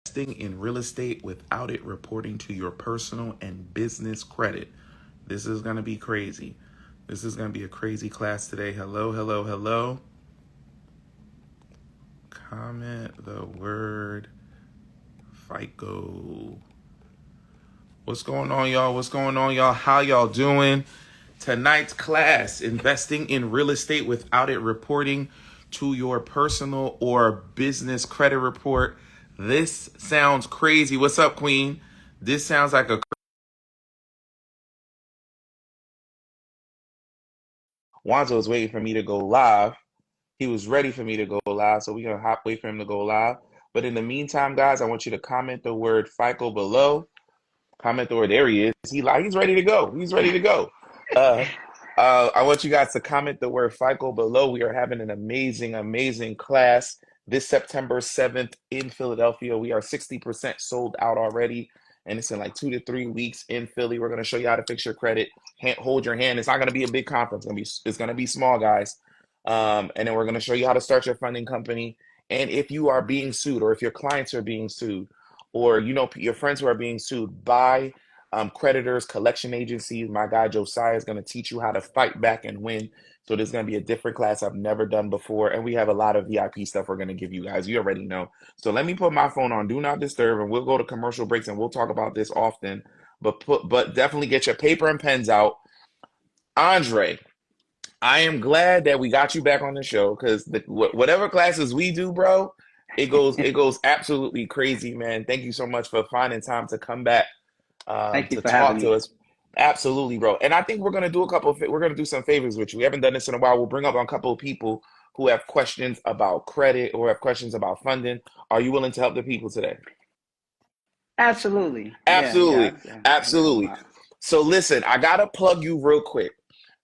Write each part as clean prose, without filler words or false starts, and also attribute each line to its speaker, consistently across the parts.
Speaker 1: Investing in real estate without it reporting to your personal and business credit. This is going to be crazy. This is going to be a crazy class today. Hello, hello, hello. Comment the word FICO. What's going on, y'all? What's going on, y'all? How y'all doing? Tonight's class, investing in real estate without it reporting to your personal or business credit report. This sounds crazy. What's up, Queen? This sounds like a... Wanzo is waiting for me to go live. He was ready for me to go live, so we're going to wait for him to go live. But in the meantime, guys, I want you to comment the word FICO below. Comment the word. There he is. He's ready to go. He's ready to go. I want you guys to comment the word FICO below. We are having an amazing, amazing class this September 7th in Philadelphia. We are 60% sold out already, and it's in like 2 to 3 weeks in Philly. We're going to show you how to fix your credit. Hold your hand. It's not going to be a big conference. It's going to be small, guys. And then we're going to show you how to start your funding company. And if you are being sued, or if your clients are being sued, or you know your friends who are being sued by creditors, collection agencies, my guy Josiah is going to teach you how to fight back and win. So there's going to be a different class I've never done before. And we have a lot of VIP stuff we're going to give you guys. You already know. So let me put my phone on Do Not Disturb, and we'll go to commercial breaks, and we'll talk about this often. But definitely get your paper and pens out. Andre, I am glad that we got you back on the show, because whatever classes we do, bro, it goes absolutely crazy, man. Thank you so much for finding time to come back
Speaker 2: Thank you
Speaker 1: to
Speaker 2: for
Speaker 1: talk
Speaker 2: having
Speaker 1: to
Speaker 2: me.
Speaker 1: us. Absolutely, bro. And I think we're gonna do some favors with you. We haven't done this in a while. We'll bring up a couple of people who have questions about credit or have questions about funding. Are you willing to help the people today?
Speaker 2: Absolutely. Yeah, yeah.
Speaker 1: Absolutely.
Speaker 2: I got a
Speaker 1: Absolutely.
Speaker 2: lot.
Speaker 1: So listen, I gotta plug you real quick.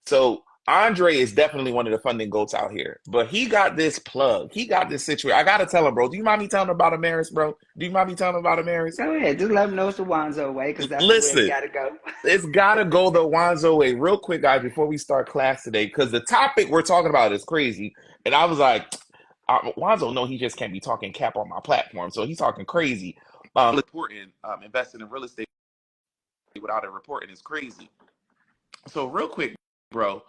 Speaker 1: So Andre is definitely one of the funding goats out here, but he got this plug. He got this situation. I gotta tell him, bro. Do you mind me telling him about Amaris, bro? Do you mind me telling him about Amaris?
Speaker 2: Go ahead. Just let them know it's the Wanzo way, because that's the way it
Speaker 1: Listen,
Speaker 2: got to go.
Speaker 1: it's gotta go the Wanzo way. Real quick, guys, before we start class today, because the topic we're talking about is crazy. And I was like, Wanzo, no, he just can't be talking cap on my platform. So he's talking crazy. Important, investing in real estate without it reporting is crazy. So real quick, bro,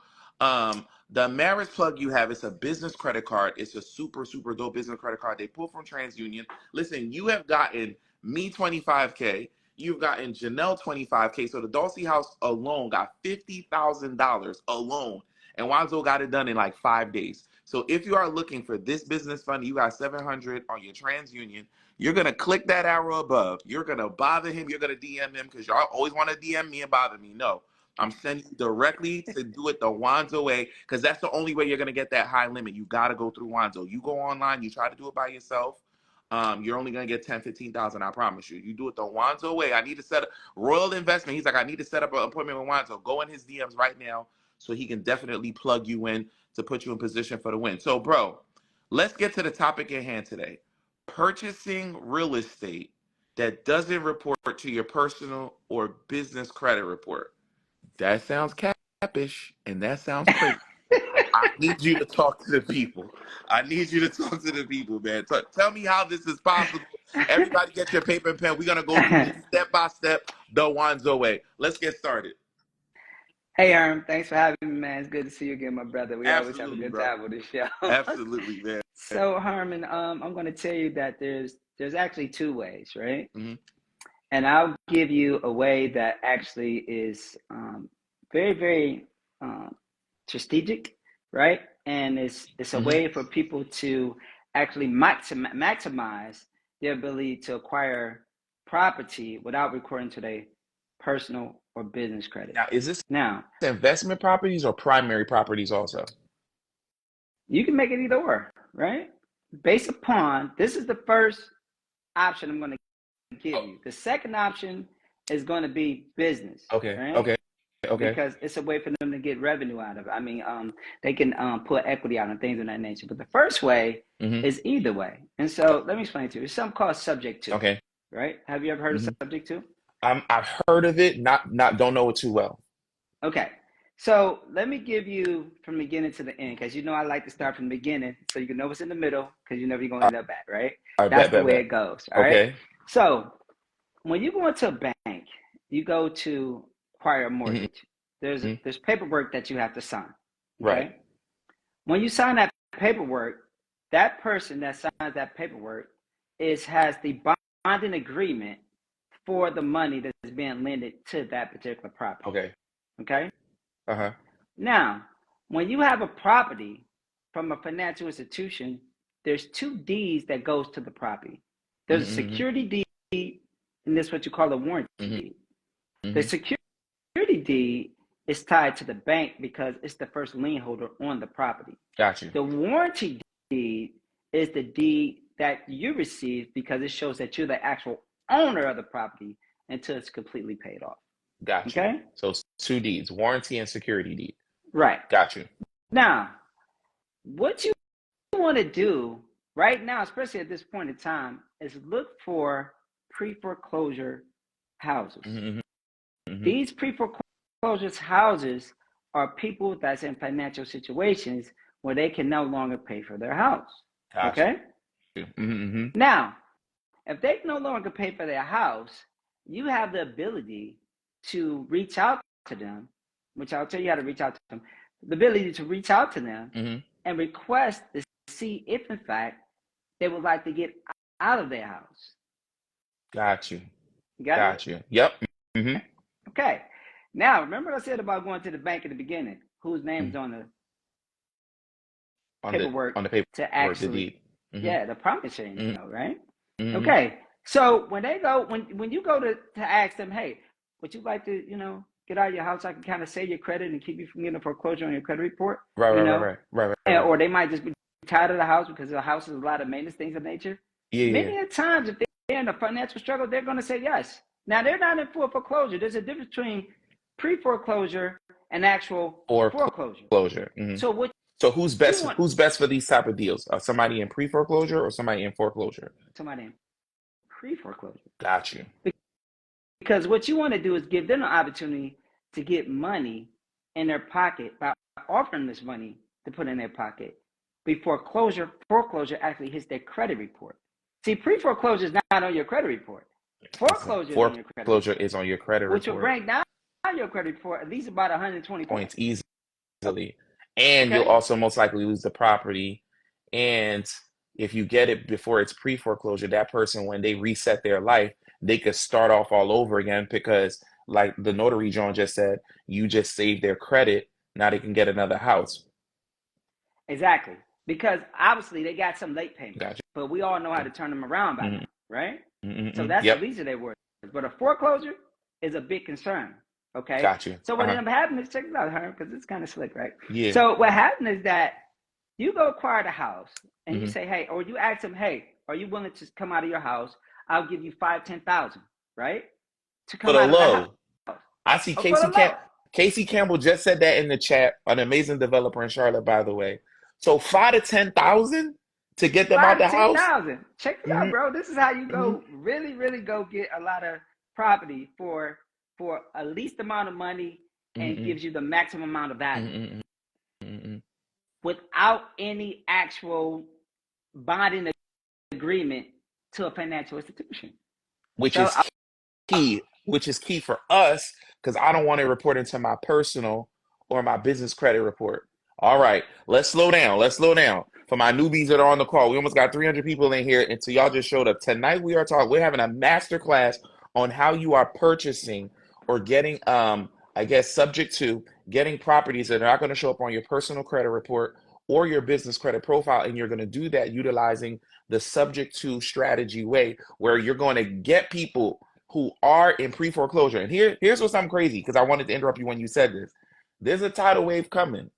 Speaker 1: the marriage plug you have, it's a business credit card. It's a super, super dope business credit card. They pull from TransUnion. Listen, you have gotten me 25K. You've gotten Janelle 25K. So the Dulcie house alone got $50,000 alone. And Wanzo got it done in like 5 days. So if you are looking for this business fund, you got 700 on your TransUnion. You're gonna click that arrow above. You're gonna bother him. You're gonna DM him, because y'all always want to DM me and bother me. No, I'm sending you directly to do it the Wanzo way, because that's the only way you're going to get that high limit. You got to go through Wanzo. You go online, you try to do it by yourself, you're only going to get 10, 15,000. I promise you. You do it the Wanzo way. I need to set up Royal Investment. He's like, I need to set up an appointment with Wanzo. Go in his DMs right now, so he can definitely plug you in to put you in position for the win. So, bro, let's get to the topic at hand today. Purchasing real estate that doesn't report to your personal or business credit report. That sounds capish, and that sounds crazy. I need you to talk to the people. I need you to talk to the people, man. Tell me how this is possible. Everybody get your paper and pen. We're going to go through this step by step, the Wanzo way. Let's get started.
Speaker 2: Hey, Herm. Thanks for having me, man. It's good to see you again, my brother. We always have a
Speaker 1: Absolutely,
Speaker 2: good
Speaker 1: bro.
Speaker 2: time with this show.
Speaker 1: Absolutely, man.
Speaker 2: So, Herman, I'm going to tell you that there's actually two ways, right?
Speaker 1: Mm-hmm.
Speaker 2: And I'll give you a way that actually is very, very strategic, right? And it's a
Speaker 1: Mm-hmm.
Speaker 2: way for people to actually maximize their ability to acquire property without recording to their personal or business credit.
Speaker 1: Now, is this
Speaker 2: Now,
Speaker 1: investment properties or primary properties also?
Speaker 2: you can make it either or, right? Based upon, this is the first option I'm going to give
Speaker 1: Oh,
Speaker 2: you. The second option is going to be business,
Speaker 1: okay,
Speaker 2: right?
Speaker 1: okay, okay.
Speaker 2: Because it's a way for them to get revenue out of it. I mean, they can put equity out and things of that nature. But the first way
Speaker 1: Mm-hmm.
Speaker 2: is either way. And so let me explain to you. It's something called subject to,
Speaker 1: Okay.
Speaker 2: right? Have you ever heard of
Speaker 1: Mm-hmm.
Speaker 2: subject to?
Speaker 1: I've heard of it, not don't know it too well.
Speaker 2: Okay. So let me give you from the beginning to the end, because you know I like to start from the beginning so you can know what's in the middle, because you know you're going to end up at, right?
Speaker 1: All right,
Speaker 2: That's
Speaker 1: bet,
Speaker 2: the
Speaker 1: bet,
Speaker 2: way
Speaker 1: bet.
Speaker 2: it goes. All right.
Speaker 1: Okay.
Speaker 2: So when you go into a bank, you go to acquire a
Speaker 1: hmm
Speaker 2: mortgage. There's
Speaker 1: hmm
Speaker 2: there's paperwork that you have to sign.
Speaker 1: Right.
Speaker 2: Okay. When you sign that paperwork, that person that signs that paperwork has the bonding agreement for the money that's being lended to that particular property.
Speaker 1: Okay.
Speaker 2: Okay.
Speaker 1: Uh-huh.
Speaker 2: Now, when you have a property from a financial institution, there's two deeds that goes to the property. There's a
Speaker 1: hmm
Speaker 2: security deed, and this is what you call a warranty
Speaker 1: hmm
Speaker 2: deed. The
Speaker 1: hmm
Speaker 2: security deed is tied to the bank because it's the first lien holder on the property.
Speaker 1: Got you.
Speaker 2: The warranty deed is the deed that you receive because it shows that you're the actual owner of the property until it's completely paid off.
Speaker 1: Got you.
Speaker 2: Okay?
Speaker 1: So it's two deeds, warranty and security deed.
Speaker 2: Right.
Speaker 1: Got you.
Speaker 2: Now, what you want to do right now, especially at this point in time, is look for pre-foreclosure houses.
Speaker 1: hmm hmm
Speaker 2: These pre-foreclosure houses are people that's in financial situations where they can no longer pay for their house.
Speaker 1: Got
Speaker 2: Okay?
Speaker 1: you. hmm
Speaker 2: Now, if they no longer pay for their house, you have the ability to reach out to them, which I'll tell you how to reach out to them, the ability to reach out to them
Speaker 1: hmm
Speaker 2: and request to see if, in fact, they would like to get out of their house.
Speaker 1: Got you.
Speaker 2: You got it?
Speaker 1: Got you. Yep. hmm
Speaker 2: Okay. Now, remember what I said about going to the bank at the beginning? Whose name's on the paperwork
Speaker 1: On the paperwork,
Speaker 2: to
Speaker 1: the
Speaker 2: actually,
Speaker 1: deed. hmm
Speaker 2: yeah, the promissory
Speaker 1: hmm
Speaker 2: note, right?
Speaker 1: hmm
Speaker 2: Okay. So when they go, when you go to ask them, hey, would you like to, get out of your house? I can kind of save your credit and keep you from getting a foreclosure on your credit report,
Speaker 1: Right, right, right, right, right, right, right.
Speaker 2: or they might just be tired of the house because the house is a lot of maintenance things of nature.
Speaker 1: Yeah, yeah.
Speaker 2: Many a times, if they're in a financial struggle, they're going to say yes. Now they're not in full foreclosure. There's a difference between pre-foreclosure and actual
Speaker 1: Or
Speaker 2: foreclosure.
Speaker 1: closure.
Speaker 2: So what
Speaker 1: So who's
Speaker 2: you
Speaker 1: best?
Speaker 2: want
Speaker 1: Who's best for these type of deals? Somebody in pre-foreclosure or somebody in foreclosure?
Speaker 2: somebody in pre-foreclosure.
Speaker 1: Got you.
Speaker 2: Because what you want to do is give them an opportunity to get money in their pocket by offering this money to put in their pocket before foreclosure actually hits their credit report. See, pre-foreclosure is not on your credit report. Foreclosure is on your credit
Speaker 1: Foreclosure
Speaker 2: report,
Speaker 1: is on your credit
Speaker 2: which will
Speaker 1: report
Speaker 2: bring down your credit report at least about 120
Speaker 1: points
Speaker 2: points.
Speaker 1: easily, and you'll
Speaker 2: Okay?
Speaker 1: also most likely lose the property. And if you get it before it's pre-foreclosure, that person, when they reset their life, they could start off all over again because, like the notary John just said, you just saved their credit. Now they can get another house.
Speaker 2: Exactly. Because obviously they got some late payments,
Speaker 1: Gotcha.
Speaker 2: but we all know how to turn them around by
Speaker 1: Mm-hmm.
Speaker 2: now, right? So
Speaker 1: Mm-hmm.
Speaker 2: that's the
Speaker 1: Yep.
Speaker 2: least of their worries. But a foreclosure is a big concern. Okay.
Speaker 1: Got you.
Speaker 2: So what ended up happening is, check this out, Herm, because it's kind of slick, right?
Speaker 1: Yeah.
Speaker 2: So what happened is that you go acquire the house and you
Speaker 1: Mm-hmm.
Speaker 2: say, hey, or you ask them, hey, are you willing to come out of your house? I'll give you 5,000, 10,000, right? To
Speaker 1: For
Speaker 2: come
Speaker 1: the
Speaker 2: out of the house.
Speaker 1: low, I see
Speaker 2: Or for the low.
Speaker 1: Casey Campbell just said that in the chat. An amazing developer in Charlotte, by the way. So 5 to 10,000 to get them out
Speaker 2: Five
Speaker 1: the
Speaker 2: to ten
Speaker 1: house.
Speaker 2: thousand. Check this out,
Speaker 1: Mm-hmm.
Speaker 2: bro. This is how you
Speaker 1: Mm-hmm.
Speaker 2: go really, really go get a lot of property for a least amount of money and
Speaker 1: Mm-hmm.
Speaker 2: gives you the maximum amount of value
Speaker 1: Mm-hmm. Mm-hmm.
Speaker 2: without any actual bonding agreement to a financial institution.
Speaker 1: Which
Speaker 2: So
Speaker 1: is key. Which is key for us because I don't want to report into my personal or my business credit report. All right, let's slow down. Let's slow down. For my newbies that are on the call, we almost got 300 people in here, and so y'all just showed up. Tonight we are talking. We're having a master class on how you are purchasing or getting, I guess, subject to getting properties that are not going to show up on your personal credit report or your business credit profile, and you're going to do that utilizing the subject to strategy way, where you're going to get people who are in pre-foreclosure. And here's what's I'm crazy because I wanted to interrupt you when you said this. There's a tidal wave coming.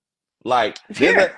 Speaker 1: Like
Speaker 2: it's
Speaker 1: there's a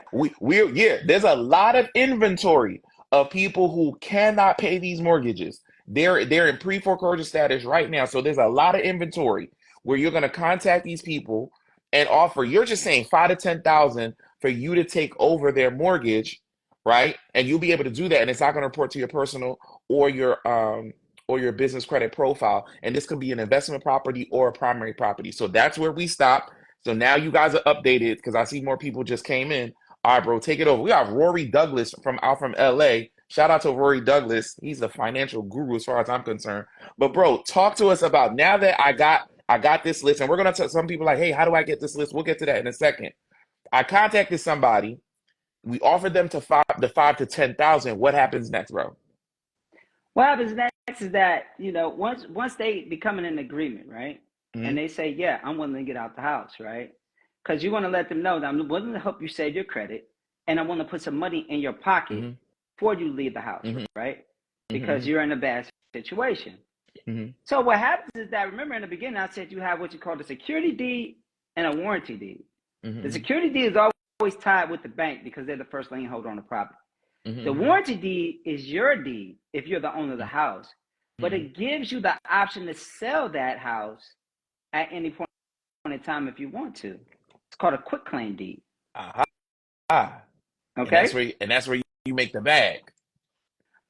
Speaker 2: here.
Speaker 1: there's a lot of inventory of people who cannot pay these mortgages. They're in pre-foreclosure status right now. So there's a lot of inventory where you're gonna contact these people and offer, you're just saying 5 to 10,000 for you to take over their mortgage, right? And you'll be able to do that. And it's not gonna report to your personal or your business credit profile. And this could be an investment property or a primary property. So that's where we stop. So now you guys are updated because I see more people just came in. All right, bro, take it over. We have Rory Douglas from LA. Shout out to Rory Douglas. He's a financial guru as far as I'm concerned. But bro, talk to us about now that I got this list, and we're gonna tell some people like, hey, how do I get this list? We'll get to that in a second. I contacted somebody. We offered them to five to 10,000. What happens next, bro?
Speaker 2: What happens next is that, once they become in an agreement, right?
Speaker 1: Mm-hmm.
Speaker 2: And they say, yeah, I'm willing to get out the house, right? Because you want to let them know that I'm willing to help you save your credit, and I want to put some money in your pocket
Speaker 1: Mm-hmm.
Speaker 2: before you leave the house,
Speaker 1: Mm-hmm.
Speaker 2: right? Because
Speaker 1: Mm-hmm.
Speaker 2: you're in a bad situation.
Speaker 1: Mm-hmm.
Speaker 2: So what happens is that, remember in the beginning, I said you have what you call the security deed and a warranty deed.
Speaker 1: Mm-hmm.
Speaker 2: The security deed is always tied with the bank because they're the first lien holder on the property.
Speaker 1: Mm-hmm.
Speaker 2: The warranty deed is your deed if you're the owner of the house, but it gives you the option to sell that house at any point in time if you want to. It's called a quick claim deed.
Speaker 1: Ah.
Speaker 2: Okay?
Speaker 1: And that's where you make the bag.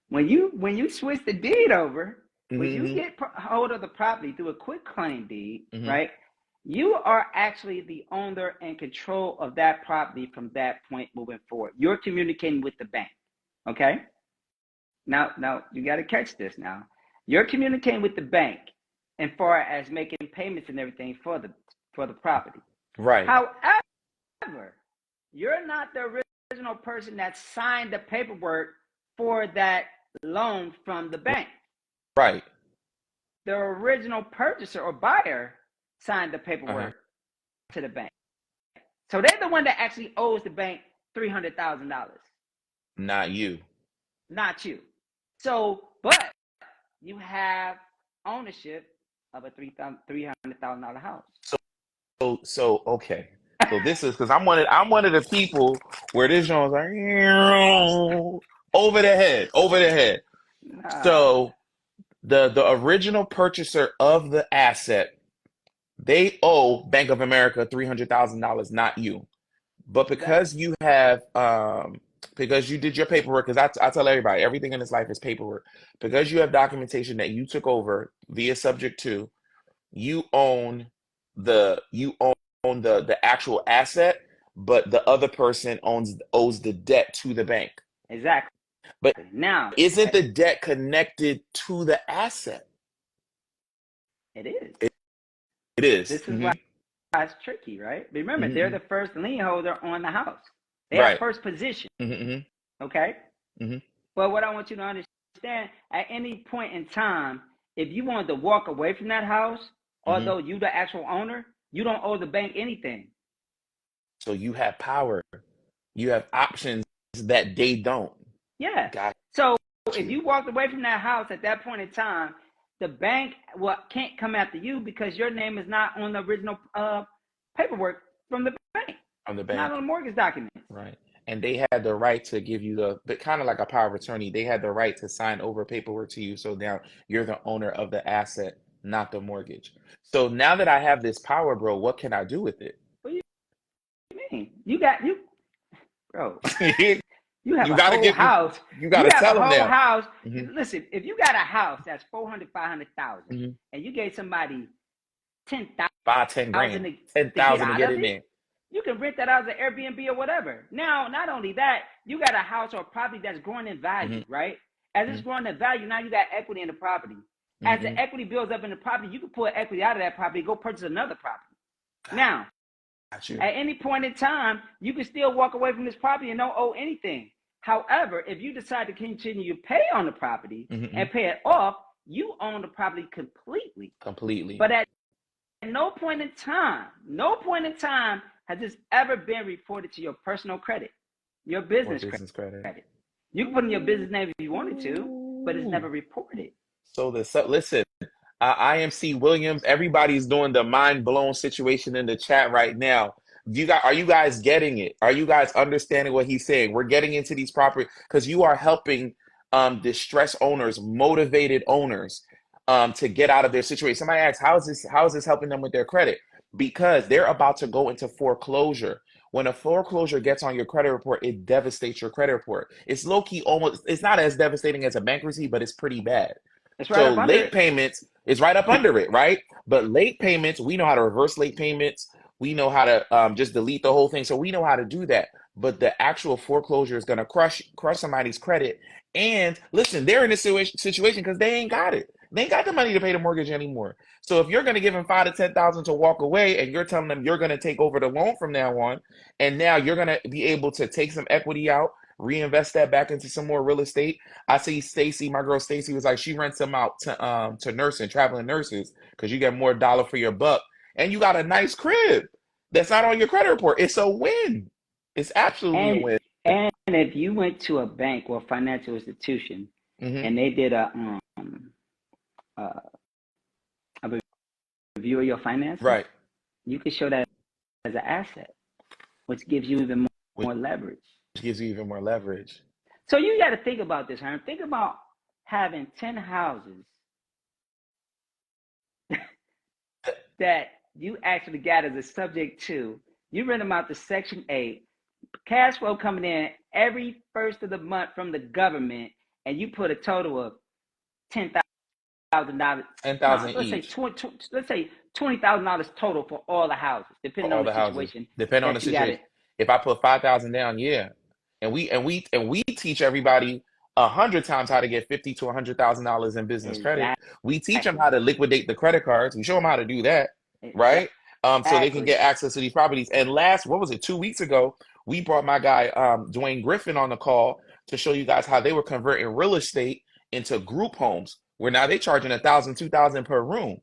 Speaker 2: When you switch the deed over, when you
Speaker 1: Mm-hmm.
Speaker 2: get hold of the property through a quick claim deed,
Speaker 1: Mm-hmm.
Speaker 2: right? You are actually the owner and control of that property from that point moving forward. You're communicating with the bank. Okay? Now you got to catch this now. You're communicating with the bank as far as making payments and everything for the property.
Speaker 1: Right.
Speaker 2: However, you're not the original person that signed the paperwork for that loan from the bank.
Speaker 1: Right.
Speaker 2: The original purchaser or buyer signed the paperwork to the bank. So they're the one that actually owes the bank $300,000.
Speaker 1: Not you.
Speaker 2: Not you. So, but you have ownership of a $300,000 house.
Speaker 1: So okay. So this is because I'm one of the people where this joint's like over the head.
Speaker 2: Nah.
Speaker 1: So the original purchaser of the asset, they owe Bank of America $300,000, not you. But because you have because you did your paperwork, because I tell everybody everything in this life is paperwork. Because you have documentation that you took over via subject to, you own the actual asset, but the other person owes the debt to the bank.
Speaker 2: Exactly.
Speaker 1: But
Speaker 2: Now,
Speaker 1: isn't the debt connected to the asset?
Speaker 2: it is.
Speaker 1: It is.
Speaker 2: This is
Speaker 1: Mm-hmm.
Speaker 2: why it's tricky, right? Remember, they're the first lien holder on the house. They have first position.
Speaker 1: Mm-hmm.
Speaker 2: Okay?
Speaker 1: Mm-hmm.
Speaker 2: But what I want you to understand, at any point in time, if you wanted to walk away from that house, although you the actual owner, you don't owe the bank anything.
Speaker 1: So you have power. You have options that they don't.
Speaker 2: Yeah.
Speaker 1: Got
Speaker 2: So
Speaker 1: you.
Speaker 2: if you walked away from that house at that point in time, the bank can't come after you because your name is not on the original paperwork from the bank.
Speaker 1: From the bank.
Speaker 2: Not on the mortgage document.
Speaker 1: Right. And they had the right to give you but kind of like a power of attorney. They had the right to sign over paperwork to you. So now you're the owner of the asset, not the mortgage. So now that I have this power, bro, what can I do with it?
Speaker 2: What do you mean? Bro. You have a whole house.
Speaker 1: You got to tell them now.
Speaker 2: House. Listen, if you got a house that's 400, 500,000, and you gave somebody 10,000,
Speaker 1: 10 grand, 10,000 to get in there,
Speaker 2: you can rent that out as an Airbnb or whatever. Now, not only that, you got a house or a property that's growing in value, right? As it's growing in value, now you got equity in the property. As the equity builds up in the property, you can pull equity out of that property, go purchase another property. Now, at any point in time, you can still walk away from this property and don't owe anything. However, if you decide to continue to pay on the property and pay it off, you own the property completely.
Speaker 1: Completely.
Speaker 2: But at no point in time has this ever been reported to your personal credit, your business credit. You can put in your business name if you wanted to, but it's never reported.
Speaker 1: So listen, IMC Williams, everybody's doing the mind blown situation in the chat right now. Are you guys getting it? Are you guys understanding what he's saying? We're getting into these property because you are helping distressed owners, motivated owners to get out of their situation. Somebody asks, how is this helping them with their credit? Because they're about to go into foreclosure. When a foreclosure gets on your credit report, it devastates your credit report. It's low-key it's not as devastating as a bankruptcy, but it's pretty bad.
Speaker 2: It's right up under
Speaker 1: late payments is right up under it, right? But late payments, we know how to reverse late payments. We know how to just delete the whole thing. So we know how to do that. But the actual foreclosure is going to crush somebody's credit And listen, they're in this situation because they ain't got it. They ain't got the money to pay the mortgage anymore. So if you're going to give them 5 to 10,000 to walk away, and you're telling them you're going to take over the loan from now on, and now you're going to be able to take some equity out, reinvest that back into some more real estate. I see Stacy, my girl Stacy, was like she rents them out to nursing, traveling nurses, because you get more dollar for your buck, and you got a nice crib that's not on your credit report. It's a win. It's absolutely a
Speaker 2: And
Speaker 1: win.
Speaker 2: and if you went to a bank or financial institution
Speaker 1: Mm-hmm.
Speaker 2: and they did uh, a review of your finances,
Speaker 1: Right.
Speaker 2: you could show that as an asset, which gives you even
Speaker 1: Which
Speaker 2: more leverage.
Speaker 1: gives you even more leverage.
Speaker 2: So you got to think about this, Herm. Think about having 10 houses that you actually got as a subject to. You rent them out to Section 8, cash flow coming in every first of the month from the government, and you put a total of $10,000.
Speaker 1: Ten
Speaker 2: No,
Speaker 1: thousand
Speaker 2: let's say
Speaker 1: each
Speaker 2: $20,000 total for all the houses,
Speaker 1: for
Speaker 2: depending on
Speaker 1: all
Speaker 2: the
Speaker 1: the houses,
Speaker 2: situation
Speaker 1: depending on the
Speaker 2: that you got
Speaker 1: situation.
Speaker 2: it.
Speaker 1: If I put 5,000 down, yeah, and we teach everybody 100 times how to get $50 to $100,000 in business credit. We teach them how
Speaker 2: Exactly.
Speaker 1: to liquidate the credit cards. We show them how to do that, right? So they can
Speaker 2: Exactly.
Speaker 1: get access to these properties. And what was it, 2 weeks ago, we brought my guy Dwayne Griffin on the call to show you guys how they were converting real estate into group homes, where now they're charging 1,000, 2,000 per room.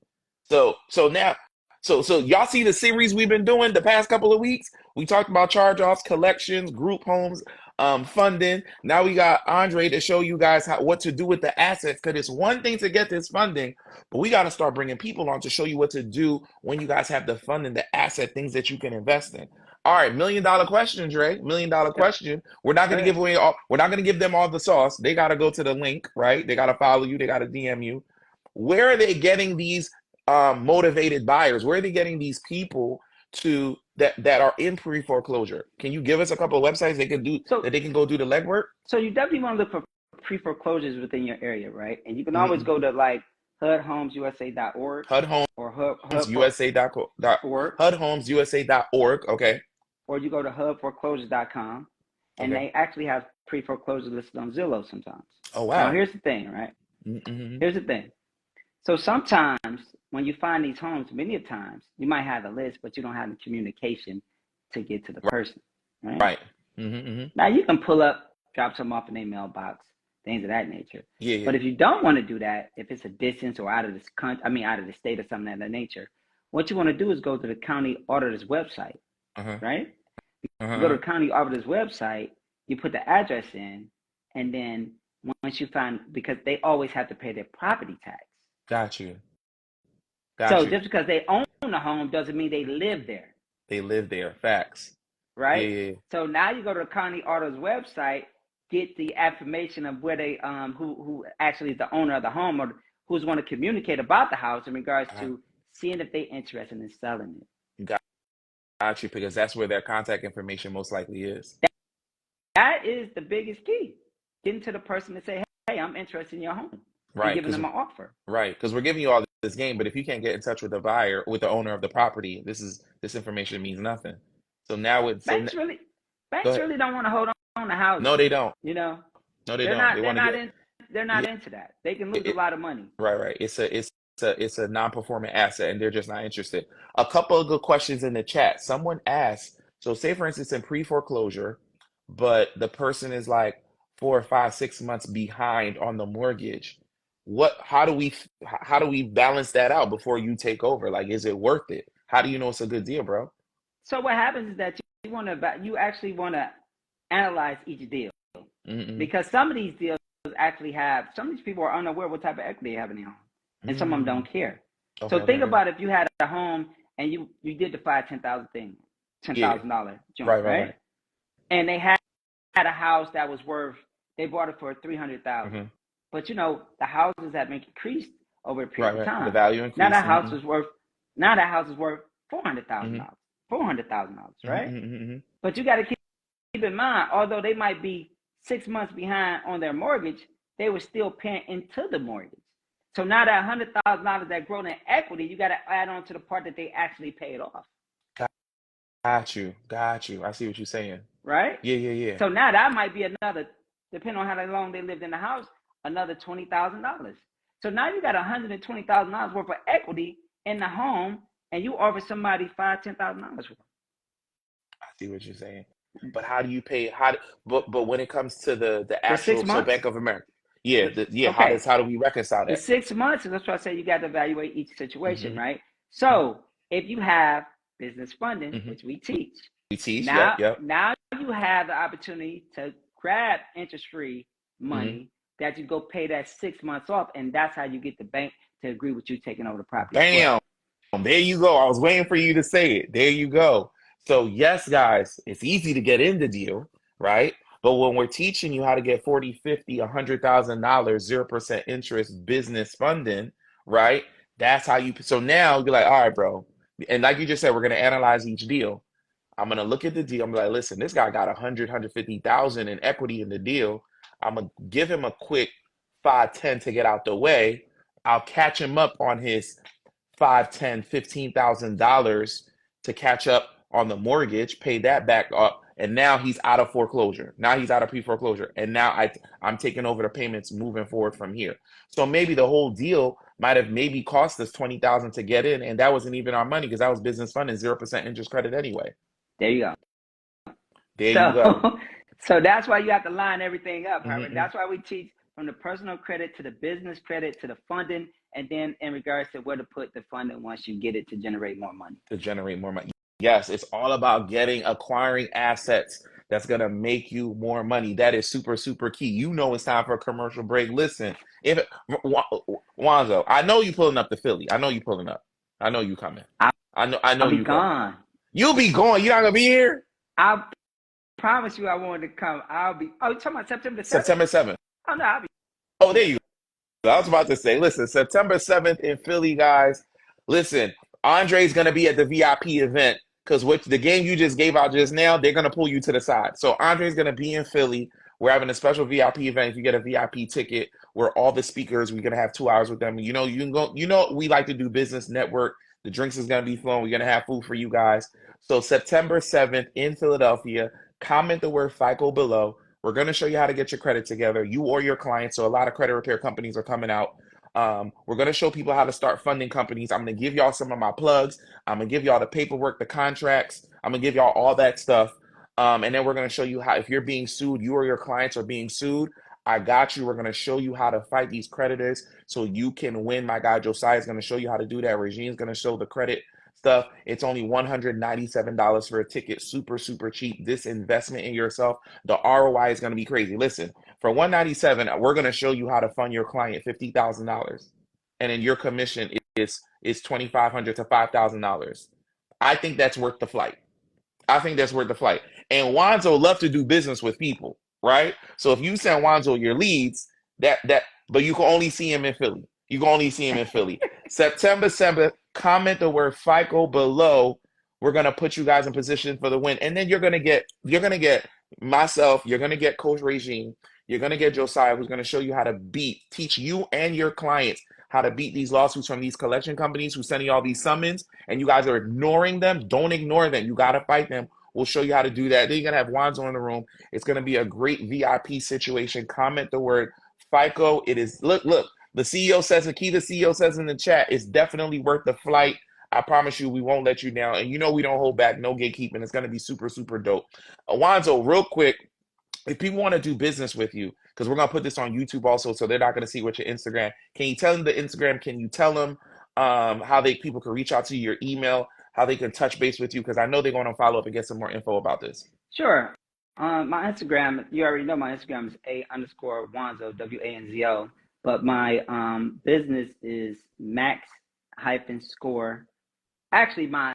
Speaker 1: So y'all see the series we've been doing the past couple of weeks. We talked about charge-offs, collections, group homes, funding. Now we got Andre to show you guys what to do with the assets, because it's one thing to get this funding, but we got to start bringing people on to show you what to do when you guys have the funding, the asset, things that you can invest in. All right, $1 million question, Dre. $1 million question. We're not going to give away all. We're not going to give them all the sauce. They got to go to the link, right? They got to follow you. They got to DM you. Where are they getting these motivated buyers? Where are they getting these people to that are in pre-foreclosure? Can you give us a couple of websites they can do
Speaker 2: So,
Speaker 1: that they can go do the legwork?
Speaker 2: so you definitely want to look for pre-foreclosures within your area, right? And you can always
Speaker 1: Mm-hmm.
Speaker 2: go to like HUDHomesUSA.org
Speaker 1: HUD
Speaker 2: or Hub for
Speaker 1: HUDHomesUSA.org. HUDHomesUSA.org. Okay.
Speaker 2: or you go to HubForeclosures.com, and
Speaker 1: Okay.
Speaker 2: they actually have pre-foreclosure listed on Zillow sometimes.
Speaker 1: Oh
Speaker 2: Now,
Speaker 1: wow.
Speaker 2: here's the thing, right?
Speaker 1: Mm-hmm.
Speaker 2: Here's the thing. So sometimes when you find these homes, many of times you might have a list, but you don't have the communication to get to the person, right?
Speaker 1: Right. Mm-hmm.
Speaker 2: Now you can pull up, drop some off in their mailbox, things of that nature.
Speaker 1: Yeah, yeah.
Speaker 2: But if you don't want to do that, if it's a distance or out of this country, out of the state or something of that nature, what you want to do is go to the county auditor's website,
Speaker 1: Uh-huh.
Speaker 2: right? You go to
Speaker 1: Uh-huh.
Speaker 2: the county auditor's website, you put the address in, and then once you find, because they always have to pay their property tax.
Speaker 1: Got you.
Speaker 2: So
Speaker 1: Got you.
Speaker 2: just because they own a home doesn't mean they live there,
Speaker 1: They live there. Facts. Yeah,
Speaker 2: right?
Speaker 1: yeah.
Speaker 2: So now you go to the county auditor's website, get the affirmation of where they who actually is the owner of the home or who's going to communicate about the house in regards
Speaker 1: Uh-huh.
Speaker 2: to seeing if they're interested in selling it.
Speaker 1: Got you, because that's where their contact information most likely is.
Speaker 2: That is the biggest key. Getting to the person to say, hey, I'm interested in your home, and
Speaker 1: Right,
Speaker 2: giving
Speaker 1: because
Speaker 2: them an offer.
Speaker 1: we're giving you all this game, but if you can't get in touch with the buyer, with the owner of the property, this information means nothing. So now it's so
Speaker 2: Banks really
Speaker 1: go
Speaker 2: banks
Speaker 1: ahead.
Speaker 2: really don't want to hold on to houses.
Speaker 1: No, they don't.
Speaker 2: You know,
Speaker 1: No, they
Speaker 2: they're
Speaker 1: don't.
Speaker 2: not
Speaker 1: They
Speaker 2: they're
Speaker 1: want to
Speaker 2: not
Speaker 1: get
Speaker 2: in they're not
Speaker 1: yeah,
Speaker 2: into that. They can lose a
Speaker 1: it,
Speaker 2: lot of money.
Speaker 1: right. It's a non-performing asset, and they're just not interested. A couple of good questions in the chat. Someone asked, so say for instance in pre-foreclosure, but the person is like 4 or 5, 6 months behind on the mortgage. How do we balance that out before you take over? Like, is it worth it? How do you know it's a good deal, bro?
Speaker 2: So what happens is that you actually want to analyze each deal,
Speaker 1: Mm-mm.
Speaker 2: because some of these deals actually have some of these people are unaware what type of equity they have in their home, and some of them
Speaker 1: Mm.
Speaker 2: don't care.
Speaker 1: Okay,
Speaker 2: So
Speaker 1: okay,
Speaker 2: think
Speaker 1: okay.
Speaker 2: about if you had a home and you did the $10,000 thing, ten
Speaker 1: Yeah.
Speaker 2: thousand dollar joint,
Speaker 1: Right, right,
Speaker 2: right?
Speaker 1: right.
Speaker 2: And they had a house that was worth, they bought it for 300,000,
Speaker 1: Mm-hmm.
Speaker 2: but the houses have increased over a
Speaker 1: Right,
Speaker 2: period of
Speaker 1: right. The
Speaker 2: time.
Speaker 1: value
Speaker 2: Now
Speaker 1: increase.
Speaker 2: that house
Speaker 1: Mm-hmm.
Speaker 2: is worth now that house is worth
Speaker 1: Mm-hmm.
Speaker 2: $400,000, $400,000,
Speaker 1: Mm-hmm.
Speaker 2: right?
Speaker 1: Mm-hmm.
Speaker 2: But you got to keep in mind, although they might be 6 months behind on their mortgage, they were still paying into the mortgage. So now that $100,000 that grown in equity, you got to add on to the part that they actually paid off,
Speaker 1: Got you. Got you. I see what you're saying.
Speaker 2: right?
Speaker 1: Yeah, yeah, yeah.
Speaker 2: So now that might be another depending on how long they lived in the house, another $20,000. So now you got $120,000 worth of equity in the home, and you offer somebody $5,000, $10,000 for it.
Speaker 1: I see what you're saying. But how do you pay? But when it comes to the
Speaker 2: The six
Speaker 1: actual, so
Speaker 2: months.
Speaker 1: Bank of America, yeah, yeah.
Speaker 2: Okay,
Speaker 1: How do we reconcile
Speaker 2: the
Speaker 1: that?
Speaker 2: 6 months is that's why I say you got to evaluate each situation,
Speaker 1: Hmm.
Speaker 2: right? So if you have business funding,
Speaker 1: Hmm.
Speaker 2: which we teach,
Speaker 1: We teach. Yep,
Speaker 2: now
Speaker 1: yep.
Speaker 2: now you have the opportunity to grab interest-free
Speaker 1: Hmm.
Speaker 2: money that you go pay that 6 months off, and that's how you get the bank to agree with you taking over the property as well.
Speaker 1: Bam. There you go. I was waiting for you to say it. There you go. So yes, guys, it's easy to get in the deal, right? But when we're teaching you how to get 40, 50, $100,000, 0% interest business funding, right? That's how you, so now you're like, all right, bro. And like you just said, we're going to analyze each deal. I'm gonna look at the deal. I'm like, listen, this guy got 150,000 in equity in the deal. I'm gonna give him a quick 5, 10 to get out the way. I'll catch him up on his 5, 10, $15,000 to catch up on the mortgage, pay that back up, and now he's out of foreclosure. Now he's out of pre-foreclosure, and now I'm taking over the payments moving forward from here. So maybe the whole deal might have maybe cost us 20,000 to get in, and that wasn't even our money because that was business funding, 0% interest credit anyway.
Speaker 2: There you go.
Speaker 1: There you go.
Speaker 2: So, so that's why you have to line everything up, Herman.
Speaker 1: Mm-mm.
Speaker 2: That's why we teach from the personal credit to the business credit to the funding, and then in regards to where to put the funding once you get it to generate more money.
Speaker 1: To generate more money. Yes, it's all about acquiring assets that's gonna make you more money. That is super, super key. You know it's time for a commercial break. Listen, if Wanzo, I know you pulling up to Philly. I know you pulling up. I know you coming.
Speaker 2: I'll,
Speaker 1: I know
Speaker 2: I'll be
Speaker 1: you coming.
Speaker 2: gone.
Speaker 1: You'll be going. You're not gonna be here
Speaker 2: I promise you, I wanted to come. I'll be. Oh, you talking about September 7th?
Speaker 1: September 7th.
Speaker 2: Oh no, I'll be
Speaker 1: Oh, there
Speaker 2: there.
Speaker 1: you go. I was about to say, listen, September 7th in Philly, guys. Listen, Andre's gonna be at the VIP event because what the game you just gave out just now, they're gonna pull you to the side. So Andre's gonna be in Philly. We're having a special VIP event. If you get a VIP ticket, where all the speakers, we're gonna have 2 hours with them. You know, you can go. You know, we like to do business network. The drinks is gonna be flowing. We're gonna have food for you guys. So September 7th in Philadelphia. Comment the word FICO below. We're gonna show you how to get your credit together, you or your clients. So a lot of credit repair companies are coming out. We're going to show people how to start funding companies. I'm going to give y'all some of my plugs. I'm going to give y'all the paperwork, the contracts. I'm going to give y'all all that stuff. And then we're going to show you how, if you're being sued, you or your clients are being sued. I got you. We're going to show you how to fight these creditors so you can win. My guy Josiah is going to show you how to do that. Regine is going to show the credit stuff. It's only $197 for a ticket. Super, super cheap. This investment in yourself, the ROI is going to be crazy. Listen, for 197, we're going to show you how to fund your client $50,000, and then your commission is 2,500 to $5,000. I think that's worth the flight. I think that's worth the flight. And Wanzo love to do business with people, right? So if you send Wanzo your leads, but you can only see him in Philly. You can only see him in Philly. September 7th, comment the word FICO below. We're gonna put you guys in position for the win. And then you're gonna get myself, you're gonna get Coach Regime, you're gonna get Josiah, who's gonna show you how to teach you and your clients how to beat these lawsuits from these collection companies who sending you all these summons and you guys are ignoring them. Don't ignore them. You got to fight them. We'll show you how to do that. Then you're going to have Wanzo in the room. It's going to be a great VIP situation. Comment the word FICO. It is, look, the CEO says, the key the CEO says in the chat, it's definitely worth the flight. I promise you, we won't let you down. And you know, we don't hold back, no gatekeeping. It's going to be super, super dope. Wanzo, real quick, if people want to do business with you, because we're gonna put this on YouTube also, so they're not gonna see what your Instagram. Can you tell them the Instagram? Can you tell them how people can reach out to you, your email, how they can touch base with you? Because I know they're going to follow up and get some more info about this.
Speaker 2: Sure. My Instagram, you already know my Instagram is A_Wanzo, WANZO. But my business is max hyphen score. Actually, my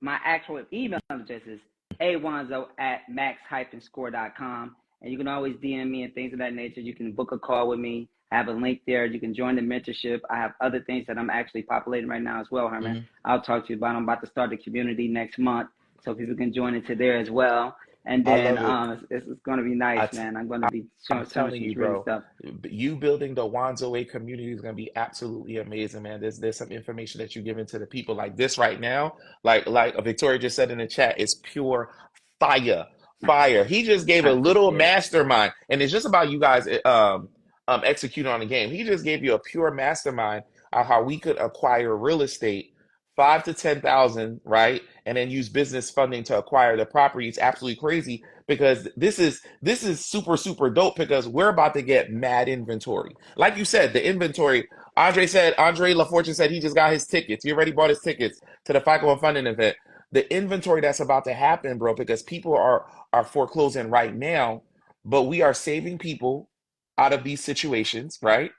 Speaker 2: actual email address is awanzo at max-score.com. And you can always DM me and things of that nature. You can book a call with me. I have a link there. You can join the mentorship. I have other things that I'm actually populating right now as well, Herman.
Speaker 1: Mm-hmm.
Speaker 2: I'll talk to you about. I'm about to start the community next month, so people can join into there as well. And
Speaker 1: I
Speaker 2: then
Speaker 1: love it.
Speaker 2: it's going to be nice, man. I'm going to be
Speaker 1: I'm
Speaker 2: showing some
Speaker 1: telling you,
Speaker 2: really
Speaker 1: bro,
Speaker 2: stuff.
Speaker 1: you building the Wanzo Way community is going to be absolutely amazing, man. There's some information that you're giving to the people like this right now. Like Victoria just said in the chat, it's pure fire. Fire. He just gave a
Speaker 2: I
Speaker 1: little
Speaker 2: appreciate it.
Speaker 1: mastermind, and it's just about you guys executing on the game. He just gave you a pure mastermind of how we could acquire real estate, 5 to 10,000, right, and then use business funding to acquire the property. It's absolutely crazy because this is super dope because we're about to get mad inventory. Like you said, the inventory. Andre LaFortune said he just got his tickets. He already bought his tickets to the FICO and funding event. The inventory that's about to happen, bro, because people are foreclosing right now, but we are saving people out of these situations, right?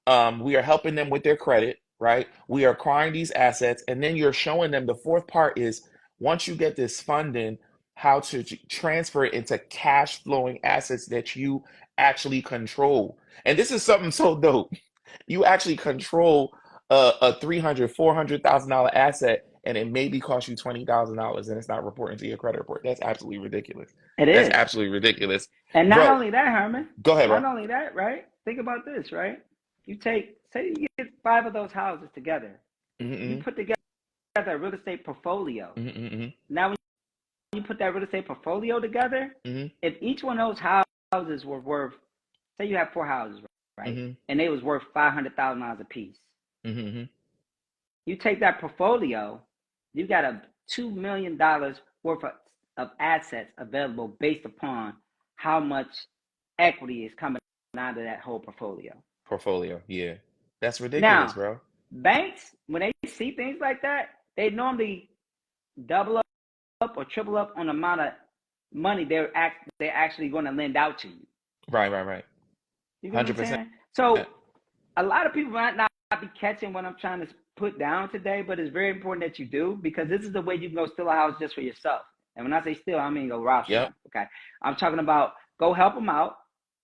Speaker 1: We are helping them with their credit, right? We are acquiring these assets, and then you're showing them the fourth part is once you get this funding, how to transfer it into cash flowing assets that you actually control. And this is something so dope. You actually control a 300, $400,000 asset, and it maybe cost you $20,000, and it's not reporting to your credit report. That's absolutely ridiculous.
Speaker 2: It
Speaker 1: That's
Speaker 2: is.
Speaker 1: absolutely ridiculous,
Speaker 2: And not
Speaker 1: bro.
Speaker 2: only that, Herman,
Speaker 1: Go ahead, bro.
Speaker 2: not only that, right? Think about this, right? Say you get 5 of those houses together. You
Speaker 1: Mm-hmm,
Speaker 2: put together a real estate portfolio.
Speaker 1: mm-hmm, mm-hmm,
Speaker 2: Now, when you put that real estate portfolio together,
Speaker 1: mm-hmm,
Speaker 2: if each one of those houses were worth, say you have 4 houses, right?
Speaker 1: mm-hmm,
Speaker 2: And they was worth $500,000 a piece.
Speaker 1: mm-hmm, mm-hmm.
Speaker 2: You take that portfolio, you got a $2 million worth of assets available based upon how much equity is coming out of that whole portfolio.
Speaker 1: Portfolio, yeah. That's ridiculous,
Speaker 2: Now,
Speaker 1: bro.
Speaker 2: banks, when they see things like that, they normally double up or triple up on the amount of money they're actually going to lend out to you.
Speaker 1: Right.
Speaker 2: You get what I'm
Speaker 1: 100%.
Speaker 2: saying? So a lot of people might not be catching what I'm trying to put down today, but it's very important that you do because this is the way you can go steal a house just for yourself. And when I say steal, I mean go rob
Speaker 1: Yep.
Speaker 2: someone. Okay, I'm talking about go help them out,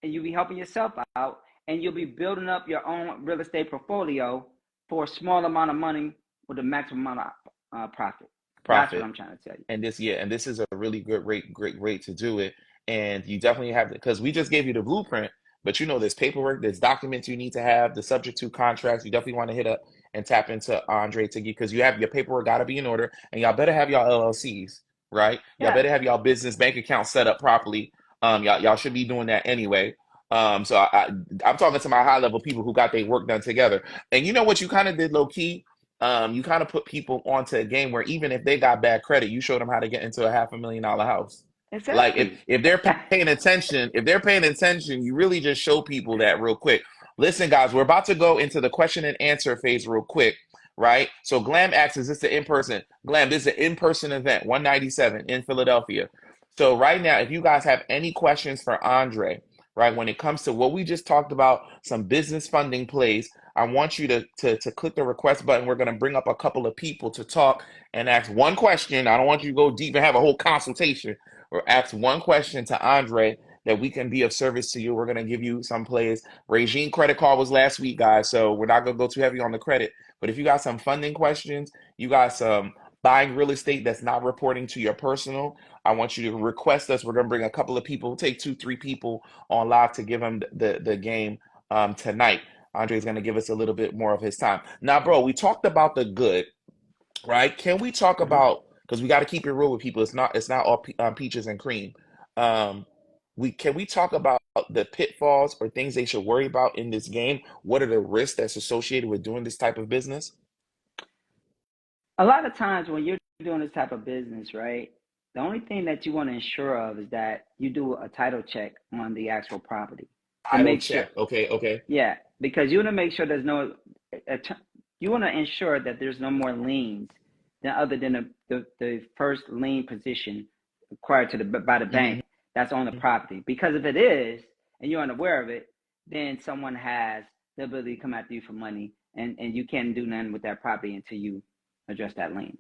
Speaker 2: and you'll be helping yourself out, and you'll be building up your own real estate portfolio for a small amount of money with a maximum amount of profit. That's what
Speaker 1: Profit.
Speaker 2: I'm trying to tell you.
Speaker 1: And this is a really good great rate to do it. And you definitely have to, because we just gave you the blueprint, but you know there's paperwork, there's documents you need to have, the subject to contracts. You definitely want to hit up and tap into Andre to get because you have your paperwork got to be in order, and y'all better have y'all LLCs, right? Y'all
Speaker 2: Yeah,
Speaker 1: better have y'all business bank account set up properly. Y'all should be doing that anyway. I'm talking to my high level people who got their work done together. And you know what you kind of did low key? You kind of put people onto a game where even if they got bad credit, you showed them how to get into a $500,000 house. Like
Speaker 2: exactly.
Speaker 1: if they're paying attention, you really just show people that real quick. Listen, guys, we're about to go into the question and answer phase real quick, right? So Glam asks, is this an in-person? Glam, this is an in-person event, 197 in Philadelphia. So right now, if you guys have any questions for Andre, right, when it comes to what we just talked about, some business funding plays, I want you to click the request button. We're going to bring up a couple of people to talk and ask one question. I don't want you to go deep and have a whole consultation, or ask one question to Andre that we can be of service to you. We're going to give you some plays. Regime credit card was last week, guys, so we're not going to go too heavy on the credit. But if you got some funding questions, you got some buying real estate that's not reporting to your personal, I want you to request us. We're going to bring a couple of people, take 2, 3 people on live to give them the game tonight. Andre's going to give us a little bit more of his time. Now, bro, we talked about the good, right? Can we talk
Speaker 2: Mhm.
Speaker 1: about, because we got to keep it real with people. It's not all peaches and cream. Um, we talk about the pitfalls or things they should worry about in this game? What are the risks that's associated with doing this type of business?
Speaker 2: A lot of times when you're doing this type of business, right, the only thing that you want to ensure of is that you do a title check on the actual property to
Speaker 1: Title
Speaker 2: make sure,
Speaker 1: check. Okay.
Speaker 2: yeah, because you want to make sure there's no, you want to ensure that there's no more liens than other than the first lien position acquired by the
Speaker 1: Hmm.
Speaker 2: bank that's on the property. Because if it is, and you're unaware of it, then someone has the ability to come after you for money, and you can't do nothing with that property until you address that lien.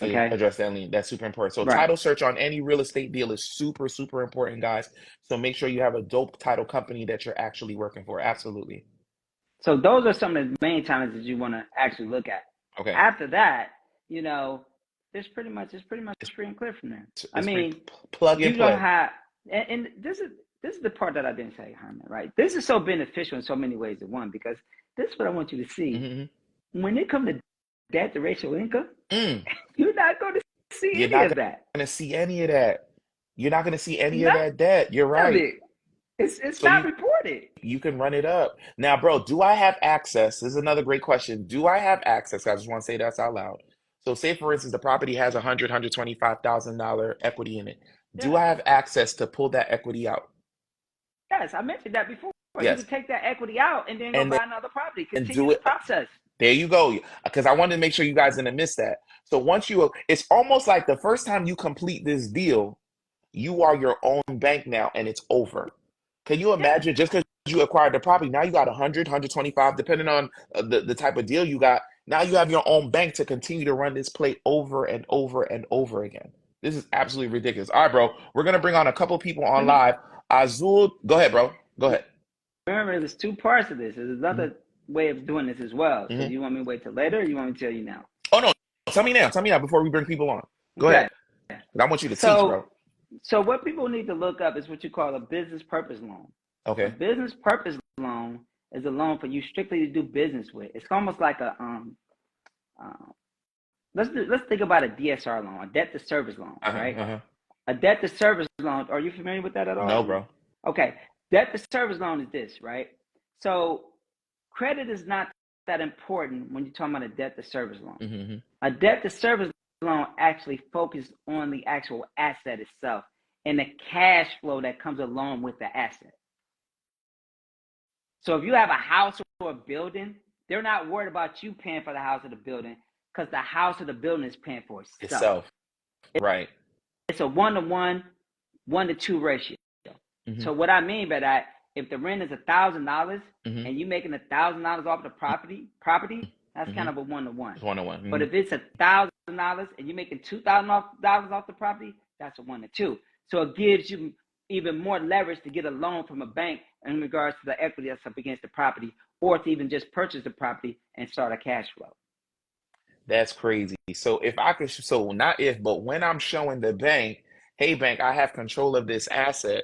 Speaker 2: Okay?
Speaker 1: Address that lien. That's super important. So
Speaker 2: Right.
Speaker 1: title search on any real estate deal is super important, guys. So make sure you have a dope title company that you're actually working for. Absolutely.
Speaker 2: So those are some of the main challenges you want to actually look at.
Speaker 1: Okay.
Speaker 2: After that, you know, it's pretty much free and clear from there. I
Speaker 1: It's free.
Speaker 2: mean,
Speaker 1: Plug and
Speaker 2: you don't
Speaker 1: play.
Speaker 2: have, and this is the part that I didn't say, Herman. Right? This is so beneficial in so many ways. At one, because this is what I want you to see.
Speaker 1: Hmm.
Speaker 2: When it comes to debt to ratio income,
Speaker 1: Mm.
Speaker 2: you're not going to see
Speaker 1: You're
Speaker 2: any
Speaker 1: not
Speaker 2: of that.
Speaker 1: gonna see any of that. You're not going to see any of
Speaker 2: None
Speaker 1: that debt. You're
Speaker 2: of
Speaker 1: right.
Speaker 2: it. It's
Speaker 1: So
Speaker 2: not reported.
Speaker 1: you can run it up. Now, bro, do I have access? This is another great question. Do I have access? I just want to say that's out loud. So say for instance, the property has $125,000 equity in it. Do
Speaker 2: Yeah.
Speaker 1: I have access to pull that equity out?
Speaker 2: Yes, I mentioned that before. You
Speaker 1: Yes.
Speaker 2: could take that equity out and then go
Speaker 1: And
Speaker 2: buy another property.
Speaker 1: then
Speaker 2: Continue
Speaker 1: do
Speaker 2: the
Speaker 1: it.
Speaker 2: process.
Speaker 1: There you go. Because I wanted to make sure you guys didn't miss that. So once it's almost like the first time you complete this deal, you are your own bank now and it's over. Can you
Speaker 2: Yeah.
Speaker 1: imagine just because you acquired the property, now you got 100, 125, depending on the type of deal you got. Now you have your own bank to continue to run this play over and over and over again. This is absolutely ridiculous. All right, bro. We're going to bring on a couple people on
Speaker 2: Remember,
Speaker 1: live. Azul, go ahead, bro. Go ahead.
Speaker 2: remember, there's two parts of this. There's
Speaker 1: hmm
Speaker 2: another way of doing this as well. So
Speaker 1: hmm
Speaker 2: do you want me to wait till later or you want me to tell you now?
Speaker 1: Oh, no. Tell me now. Tell me now before we bring people on. Go ahead.
Speaker 2: Okay.
Speaker 1: 'Cause I want you to teach,
Speaker 2: So
Speaker 1: bro.
Speaker 2: so what people need to look up is what you call a business purpose loan. A
Speaker 1: Okay.
Speaker 2: business purpose loan is a loan for you strictly to do business with. It's almost like a uh, let's think about a DSR loan, a debt to service loan,
Speaker 1: Uh-huh.
Speaker 2: right?
Speaker 1: Uh-huh.
Speaker 2: A debt to service loan. Are you familiar with that at all?
Speaker 1: No, bro.
Speaker 2: Okay, debt to service loan is this, right? So credit is not that important when you're talking about a debt to service loan.
Speaker 1: hmm
Speaker 2: A debt to service loan actually focuses on the actual asset itself and the cash flow that comes along with the asset. So if you have a house or a building, they're not worried about you paying for the house or the building because the house or the building is paying for itself.
Speaker 1: Itself. Right.
Speaker 2: It's a 1-to-1, 1-to-2 ratio.
Speaker 1: hmm
Speaker 2: So what I mean by that, if the rent is $1,000
Speaker 1: hmm
Speaker 2: and you making $1,000 off the property, that's kind of a 1-to-1.
Speaker 1: It's 101.
Speaker 2: But if it's $1,000 and you're making $2,000 off the property, that's a 1-to-2. So it gives you even more leverage to get a loan from a bank in regards to the equity that's up against the property, or to even just purchase the property and start a cash flow.
Speaker 1: That's crazy. So if I could, so not if, but when I'm showing the bank, hey bank, I have control of this asset.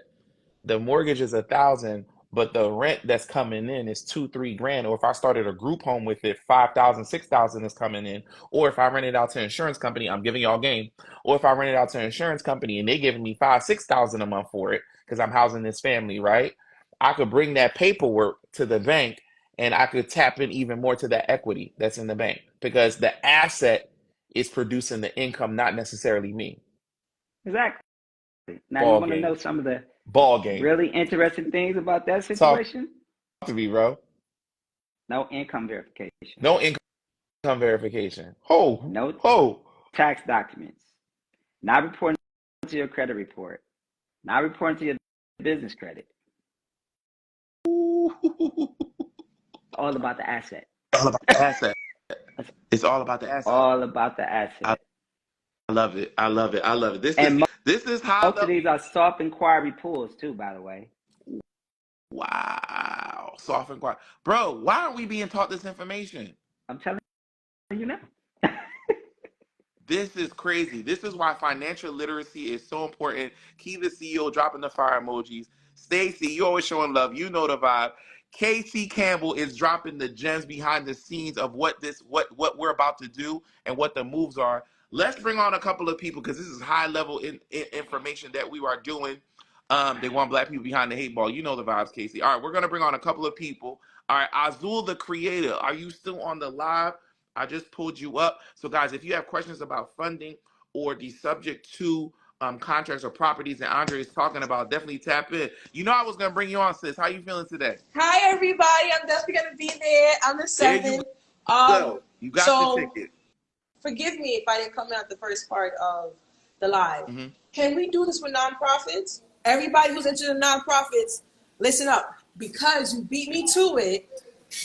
Speaker 1: The mortgage is 1,000, but the rent that's coming in is 2, 3 grand. Or if I started a group home with it, 5,000, 6,000 is coming in. Or if I rent it out to an insurance company, I'm giving y'all game. Or if I rent it out to an insurance company and they giving me 5, 6,000 a month for it because I'm housing this family, right? I could bring that paperwork to the bank and I could tap in even more to that equity that's in the bank because the asset is producing the income, not necessarily me.
Speaker 2: Exactly. Now you
Speaker 1: Ball
Speaker 2: want to know
Speaker 1: game.
Speaker 2: some of the
Speaker 1: Ball game.
Speaker 2: really interesting things about that
Speaker 1: Talk
Speaker 2: situation?
Speaker 1: to me, bro.
Speaker 2: No income verification.
Speaker 1: No income verification. Ho,
Speaker 2: No
Speaker 1: ho.
Speaker 2: tax documents. Not reporting to your credit report. Not reporting to your business credit. All about the asset.
Speaker 1: All about the asset.
Speaker 2: It's
Speaker 1: It's all about the asset.
Speaker 2: all about the
Speaker 1: I
Speaker 2: asset.
Speaker 1: love it. I love it. I love it.
Speaker 2: And
Speaker 1: This is high
Speaker 2: most of
Speaker 1: level.
Speaker 2: these are soft inquiry pools too, by the way.
Speaker 1: Wow. Soft and quiet. Bro, why aren't we being taught this information?
Speaker 2: I'm telling you now.
Speaker 1: This is crazy. This is why financial literacy is so important. Key the CEO dropping the fire emojis. Stacy, you always showing love. You know the vibe. Casey Campbell is dropping the gems behind the scenes of what we're about to do and what the moves are. Let's bring on a couple of people because this is high level information that we are doing. They want black people behind the hate ball. You know the vibes, Casey. All right, we're gonna bring on a couple of people. All right, Azul the creator, are you still on the live? I just pulled you up. So, guys, if you have questions about funding or the subject to contracts or properties that Andre is talking about, definitely tap in. You know I was gonna bring you on, sis. How you feeling today?
Speaker 3: Hi everybody, I'm definitely gonna be there. I'm the
Speaker 1: There you
Speaker 3: seven.
Speaker 1: go. You got your
Speaker 3: So
Speaker 1: ticket.
Speaker 3: forgive me if I didn't come out the first part of the live.
Speaker 1: hmm
Speaker 3: Can we do this with nonprofits? Everybody who's into the nonprofits, listen up, because you beat me to it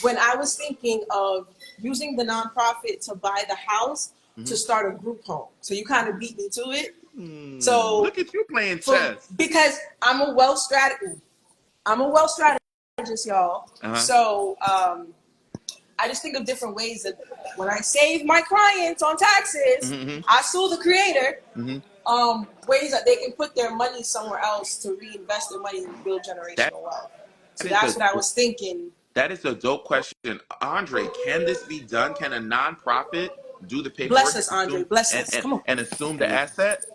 Speaker 3: when I was thinking of using the nonprofit to buy the house
Speaker 1: hmm
Speaker 3: to start a group home. So you kind of beat me to it. So
Speaker 1: Look at you playing chess.
Speaker 3: because I'm a wealth strategist, y'all.
Speaker 1: Uh-huh.
Speaker 3: So I just think of different ways that when I save my clients on taxes,
Speaker 1: hmm
Speaker 3: I sue the creator.
Speaker 1: hmm
Speaker 3: Ways that they can put their money somewhere else to reinvest their money and build
Speaker 1: That
Speaker 3: generational wealth. So
Speaker 1: is
Speaker 3: that's
Speaker 1: a
Speaker 3: what I was thinking.
Speaker 1: that is a dope question, Andre. Can this be done? Can a nonprofit do the
Speaker 3: Bless
Speaker 1: paperwork
Speaker 3: us, Andre. Bless us. Come on.
Speaker 1: and assume the asset?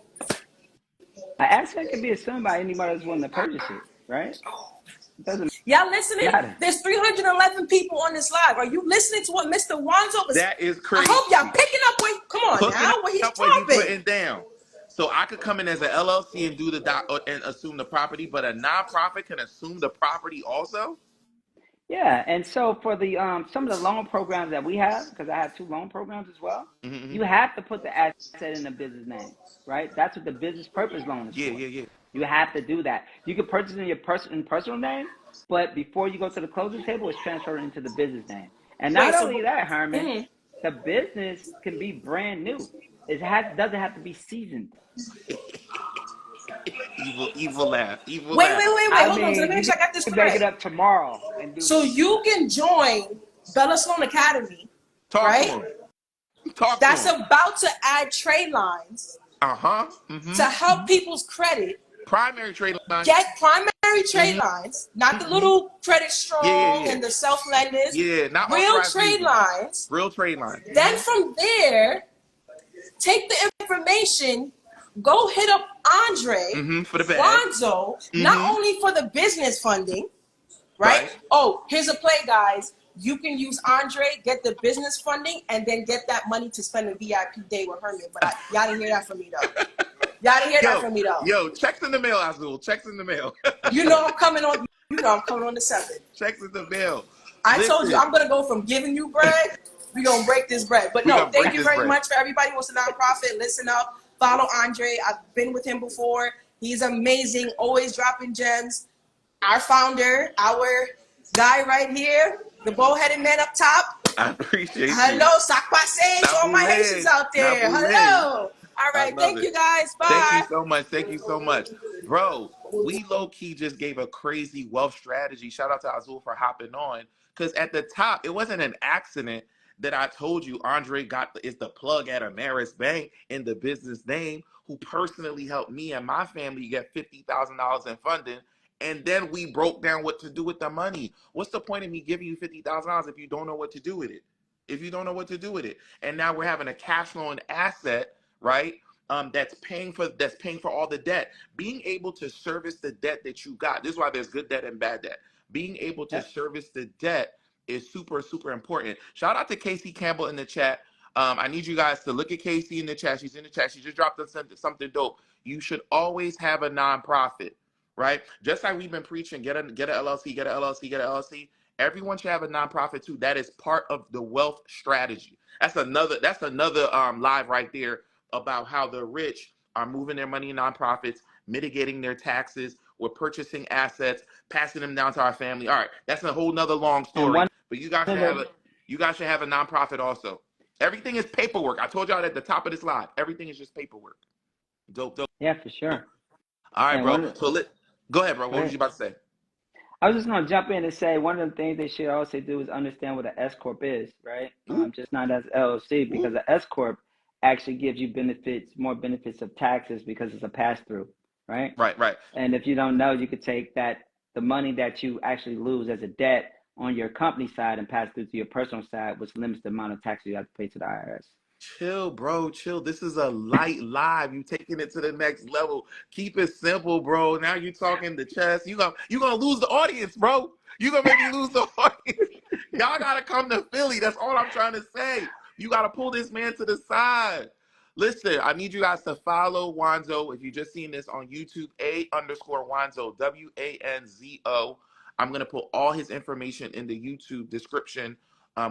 Speaker 2: An asset can be assumed by anybody that's willing to purchase it, right? It doesn't
Speaker 3: Y'all listening?
Speaker 2: matter.
Speaker 3: There's 311 people on this live. Are you listening to what Mr. Wanzo is?
Speaker 1: That is
Speaker 3: I
Speaker 1: crazy.
Speaker 3: hope y'all picking up what. Come on
Speaker 1: Hooking
Speaker 3: now, what he's
Speaker 1: up what he's
Speaker 3: dropping.
Speaker 1: putting down. So I could come in as an LLC and do the and assume the property, but a nonprofit can assume the property also.
Speaker 2: Yeah, and so for the some of the loan programs that we have, because I have 2 loan programs as well,
Speaker 1: Mm-hmm.
Speaker 2: you have to put the asset in the business name, right? That's what the business purpose loan is
Speaker 1: Yeah,
Speaker 2: for.
Speaker 1: yeah, yeah.
Speaker 2: You have to do that. You can purchase in your personal name, but before you go to the closing table, it's transferred into the business name. And not
Speaker 3: Wait, so
Speaker 2: only that, Herman,
Speaker 3: mhm.
Speaker 2: the business can be brand new. It doesn't have to be seasoned.
Speaker 1: Evil laugh. Evil
Speaker 3: wait,
Speaker 1: laugh.
Speaker 3: hold on. So let
Speaker 2: You
Speaker 3: me make sure I got this
Speaker 2: can make it
Speaker 3: correct.
Speaker 2: up tomorrow and do
Speaker 3: So
Speaker 2: this.
Speaker 3: you can join Bella Sloan Academy,
Speaker 1: Talk to
Speaker 3: right?
Speaker 1: him. Talk to
Speaker 3: That's
Speaker 1: him.
Speaker 3: about to add trade lines
Speaker 1: Uh-huh.
Speaker 3: to
Speaker 1: Mm-hmm.
Speaker 3: help people's credit
Speaker 1: Primary trade lines.
Speaker 3: get primary trade
Speaker 1: Mm-hmm.
Speaker 3: lines, not the
Speaker 1: Mm-hmm.
Speaker 3: little credit
Speaker 1: Yeah, yeah,
Speaker 3: strong
Speaker 1: yeah.
Speaker 3: and the self lenders,
Speaker 1: Yeah, not
Speaker 3: real
Speaker 1: authorized
Speaker 3: trade
Speaker 1: users.
Speaker 3: lines.
Speaker 1: Real trade lines.
Speaker 3: Then
Speaker 1: Mm-hmm.
Speaker 3: from there, take the information, go hit up Andre
Speaker 1: Mm-hmm. For the bag.
Speaker 3: Wanzo, not
Speaker 1: Mm-hmm.
Speaker 3: only for the business funding, right?
Speaker 1: Right.
Speaker 3: Oh, here's a play, guys. You can use Andre, get the business funding, and then get that money to spend a VIP day with Herman. But y'all didn't hear that from me, though. Y'all didn't hear that from me, though.
Speaker 1: Yo, checks in the mail, Azul. Checks in the mail.
Speaker 3: You know I'm coming on. You know I'm coming on the 7th.
Speaker 1: Checks in the mail.
Speaker 3: I told you
Speaker 1: Listen,
Speaker 3: I'm gonna go from giving you bread. We're gonna break this bread. But
Speaker 1: we
Speaker 3: no,
Speaker 1: gonna
Speaker 3: thank
Speaker 1: break
Speaker 3: you
Speaker 1: this
Speaker 3: very
Speaker 1: bread.
Speaker 3: much for everybody who wants a nonprofit. Listen up, follow Andre. I've been with him before. He's amazing, always dropping gems. Our founder, our guy right here, the bow-headed man up top.
Speaker 1: I appreciate you.
Speaker 3: Hello, Sakpase, to all my Haitians out there. Hello. All
Speaker 1: I
Speaker 3: right,
Speaker 1: love
Speaker 3: thank
Speaker 1: it.
Speaker 3: you guys.
Speaker 1: Thank you
Speaker 3: Bye.
Speaker 1: so much. Thank you so much. Bro, we low key just gave a crazy wealth strategy. Shout out to Azul for hopping on. Because at the top, it wasn't an accident that I told you Andre is the plug at Ameris Bank in the business name, who personally helped me and my family get $50,000 in funding. And then we broke down what to do with the money. What's the point of me giving you $50,000 if you don't know what to do with it? If you don't know what to do with it. And now we're having a cash flowing asset, right? That's paying for all the debt. Being able to service the debt that you got. This is why there's good debt and bad debt. Being able to
Speaker 2: Yep.
Speaker 1: service the debt is super, super important. Shout out to Casey Campbell in the chat. I need you guys to look at Casey in the chat. She's in the chat. She just dropped something dope. You should always have a nonprofit, right? Just like we've been preaching, get a LLC, get a LLC, get a LLC. Everyone should have a nonprofit too. That is part of the wealth strategy. That's another live right there about how the rich are moving their money in nonprofits, mitigating their taxes, we're purchasing assets, passing them down to our family. All right, that's a whole nother long
Speaker 2: And
Speaker 1: story.
Speaker 2: one
Speaker 1: But you guys
Speaker 2: of the
Speaker 1: should have a nonprofit also. Everything is paperwork. I told y'all at the top of this live. Everything is just paperwork. Dope, dope.
Speaker 2: yeah, for sure.
Speaker 1: All right,
Speaker 2: And
Speaker 1: bro. Go ahead, bro.
Speaker 2: go
Speaker 1: What was
Speaker 2: ahead.
Speaker 1: you about to say?
Speaker 2: I was just going to jump in and say one of the things they should also do is understand what an S corp is, right?
Speaker 1: Ooh,
Speaker 2: Just not as LLC,
Speaker 1: ooh.
Speaker 2: because an S corp actually gives you more benefits of taxes because it's a pass through, right?
Speaker 1: Right, right.
Speaker 2: And if you don't know, you could take the money that you actually lose as a debt on your company side and pass through to your personal side, which limits the amount of taxes you have to pay to the IRS.
Speaker 1: Chill, bro. Chill. This is a light live. You taking it to the next level. Keep it simple, bro. Now you talking the chess. You gonna lose the audience, bro. You gonna make me lose the audience. Y'all gotta come to Philly. That's all I'm trying to say. You gotta pull this man to the side. Listen, I need you guys to follow Wanzo. If you just seen this on YouTube, _Wanzo, WANZO. I'm gonna put all his information in the YouTube description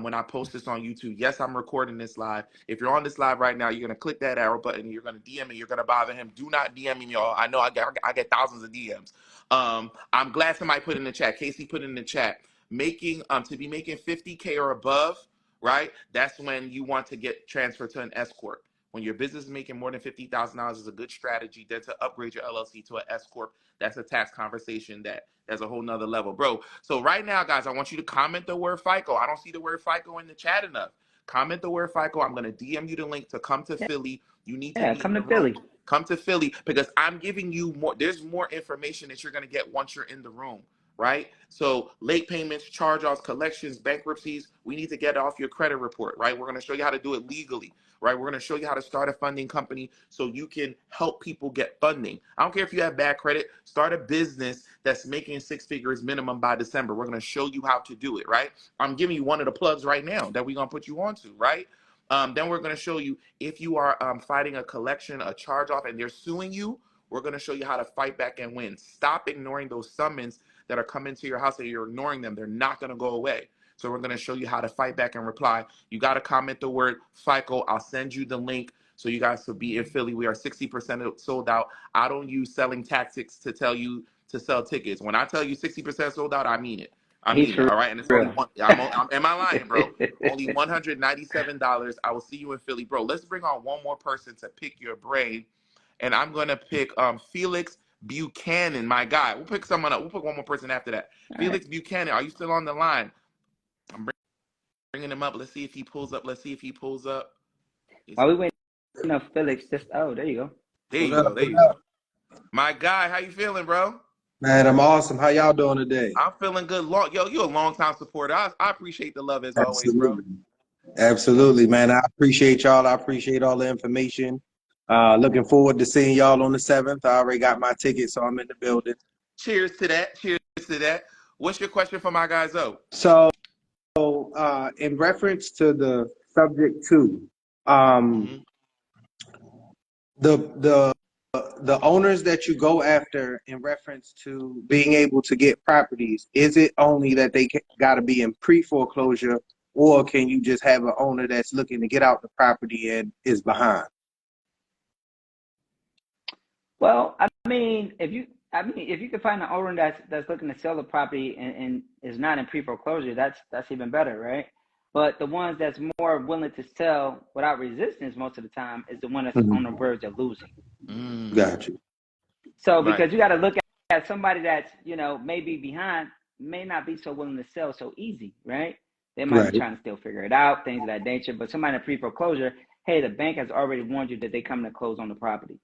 Speaker 1: when I post this on YouTube. Yes, I'm recording this live. If you're on this live right now, you're gonna click that arrow button. You're gonna DM me. You're gonna bother him. Do not DM me, y'all. I know I get thousands of DMs. I'm glad somebody put in the chat. Casey put in the chat. To be making 50K or above, right? That's when you want to get transferred to an S corp. When your business is making more than $50,000, is a good strategy then to upgrade your LLC to an S corp. That's a tax conversation that's a whole nother level, bro. So right now, guys, I want you to comment the word FICO. I don't see the word FICO in the chat enough. Comment the word FICO. I'm going to DM you the link to come to Philly. You need to
Speaker 2: Yeah,
Speaker 1: be in
Speaker 2: come
Speaker 1: the
Speaker 2: to
Speaker 1: room.
Speaker 2: Philly.
Speaker 1: Come to Philly because I'm giving you more. There's more information that you're going to get once you're in the room. right? So late payments, charge-offs, collections, bankruptcies, we need to get off your credit report, right? We're going to show you how to do it legally, right? We're going to show you how to start a funding company so you can help people get funding. I don't care if you have bad credit, start a business that's making six figures minimum by December. We're going to show you how to do it, right? I'm giving you one of the plugs right now that we're going to put you onto, right? Then we're going to show you if you are fighting a collection, a charge-off, and they're suing you, we're going to show you how to fight back and win. Stop ignoring those summons that are coming to your house and you're ignoring them. They're not going to go away. So we're going to show you how to fight back and reply. You got to comment the word FICO. I'll send you the link so you guys will be in Philly. We are 60% sold out. I don't use selling tactics to tell you to sell tickets. When I tell you 60% sold out, I mean it. I
Speaker 2: He's
Speaker 1: mean it.
Speaker 2: for
Speaker 1: All right. And it's only
Speaker 2: real.
Speaker 1: one. Am I lying, bro? Only $197. I will see you in Philly, bro. Let's bring on one more person to pick your brain. And I'm going to pick Felix Buchanan, my guy. We'll pick someone up. We'll pick one more person after that.
Speaker 2: All
Speaker 1: Felix
Speaker 2: right.
Speaker 1: Buchanan, are you still on the line? I'm bringing him up. Let's see if he pulls up.
Speaker 2: While we waiting on Felix, just there you go.
Speaker 1: There
Speaker 4: What
Speaker 1: you
Speaker 4: up?
Speaker 1: go. There
Speaker 4: What
Speaker 1: you go.
Speaker 4: up?
Speaker 1: My guy, how you feeling, bro?
Speaker 4: Man, I'm awesome. How y'all doing today?
Speaker 1: I'm feeling good. Yo, you're a long time supporter. I appreciate the love as always, bro.
Speaker 4: Absolutely. Absolutely, man. I appreciate y'all. I appreciate all the information. Looking forward to seeing y'all on the 7th. I already got my ticket, so I'm in the building.
Speaker 1: Cheers to that. Cheers to that. What's your question for my guy, Zoe?
Speaker 4: So, in reference to the subject two, the the owners that you go after in reference to being able to get properties, is it only that they got to be in pre-foreclosure, or can you just have an owner that's looking to get out the property and is behind?
Speaker 2: Well, if you can find an owner that's looking to sell the property and is not in pre-foreclosure, that's even better, right? But the ones that's more willing to sell without resistance most of the time is the one that's on the verge of losing.
Speaker 4: Got you.
Speaker 2: So
Speaker 1: Right.
Speaker 2: because you got to look at somebody that's may be behind, may not be so willing to sell so easy, right? They might be trying to still figure it out, things of that nature. But somebody in pre-foreclosure, hey, the bank has already warned you that they come to close on the property.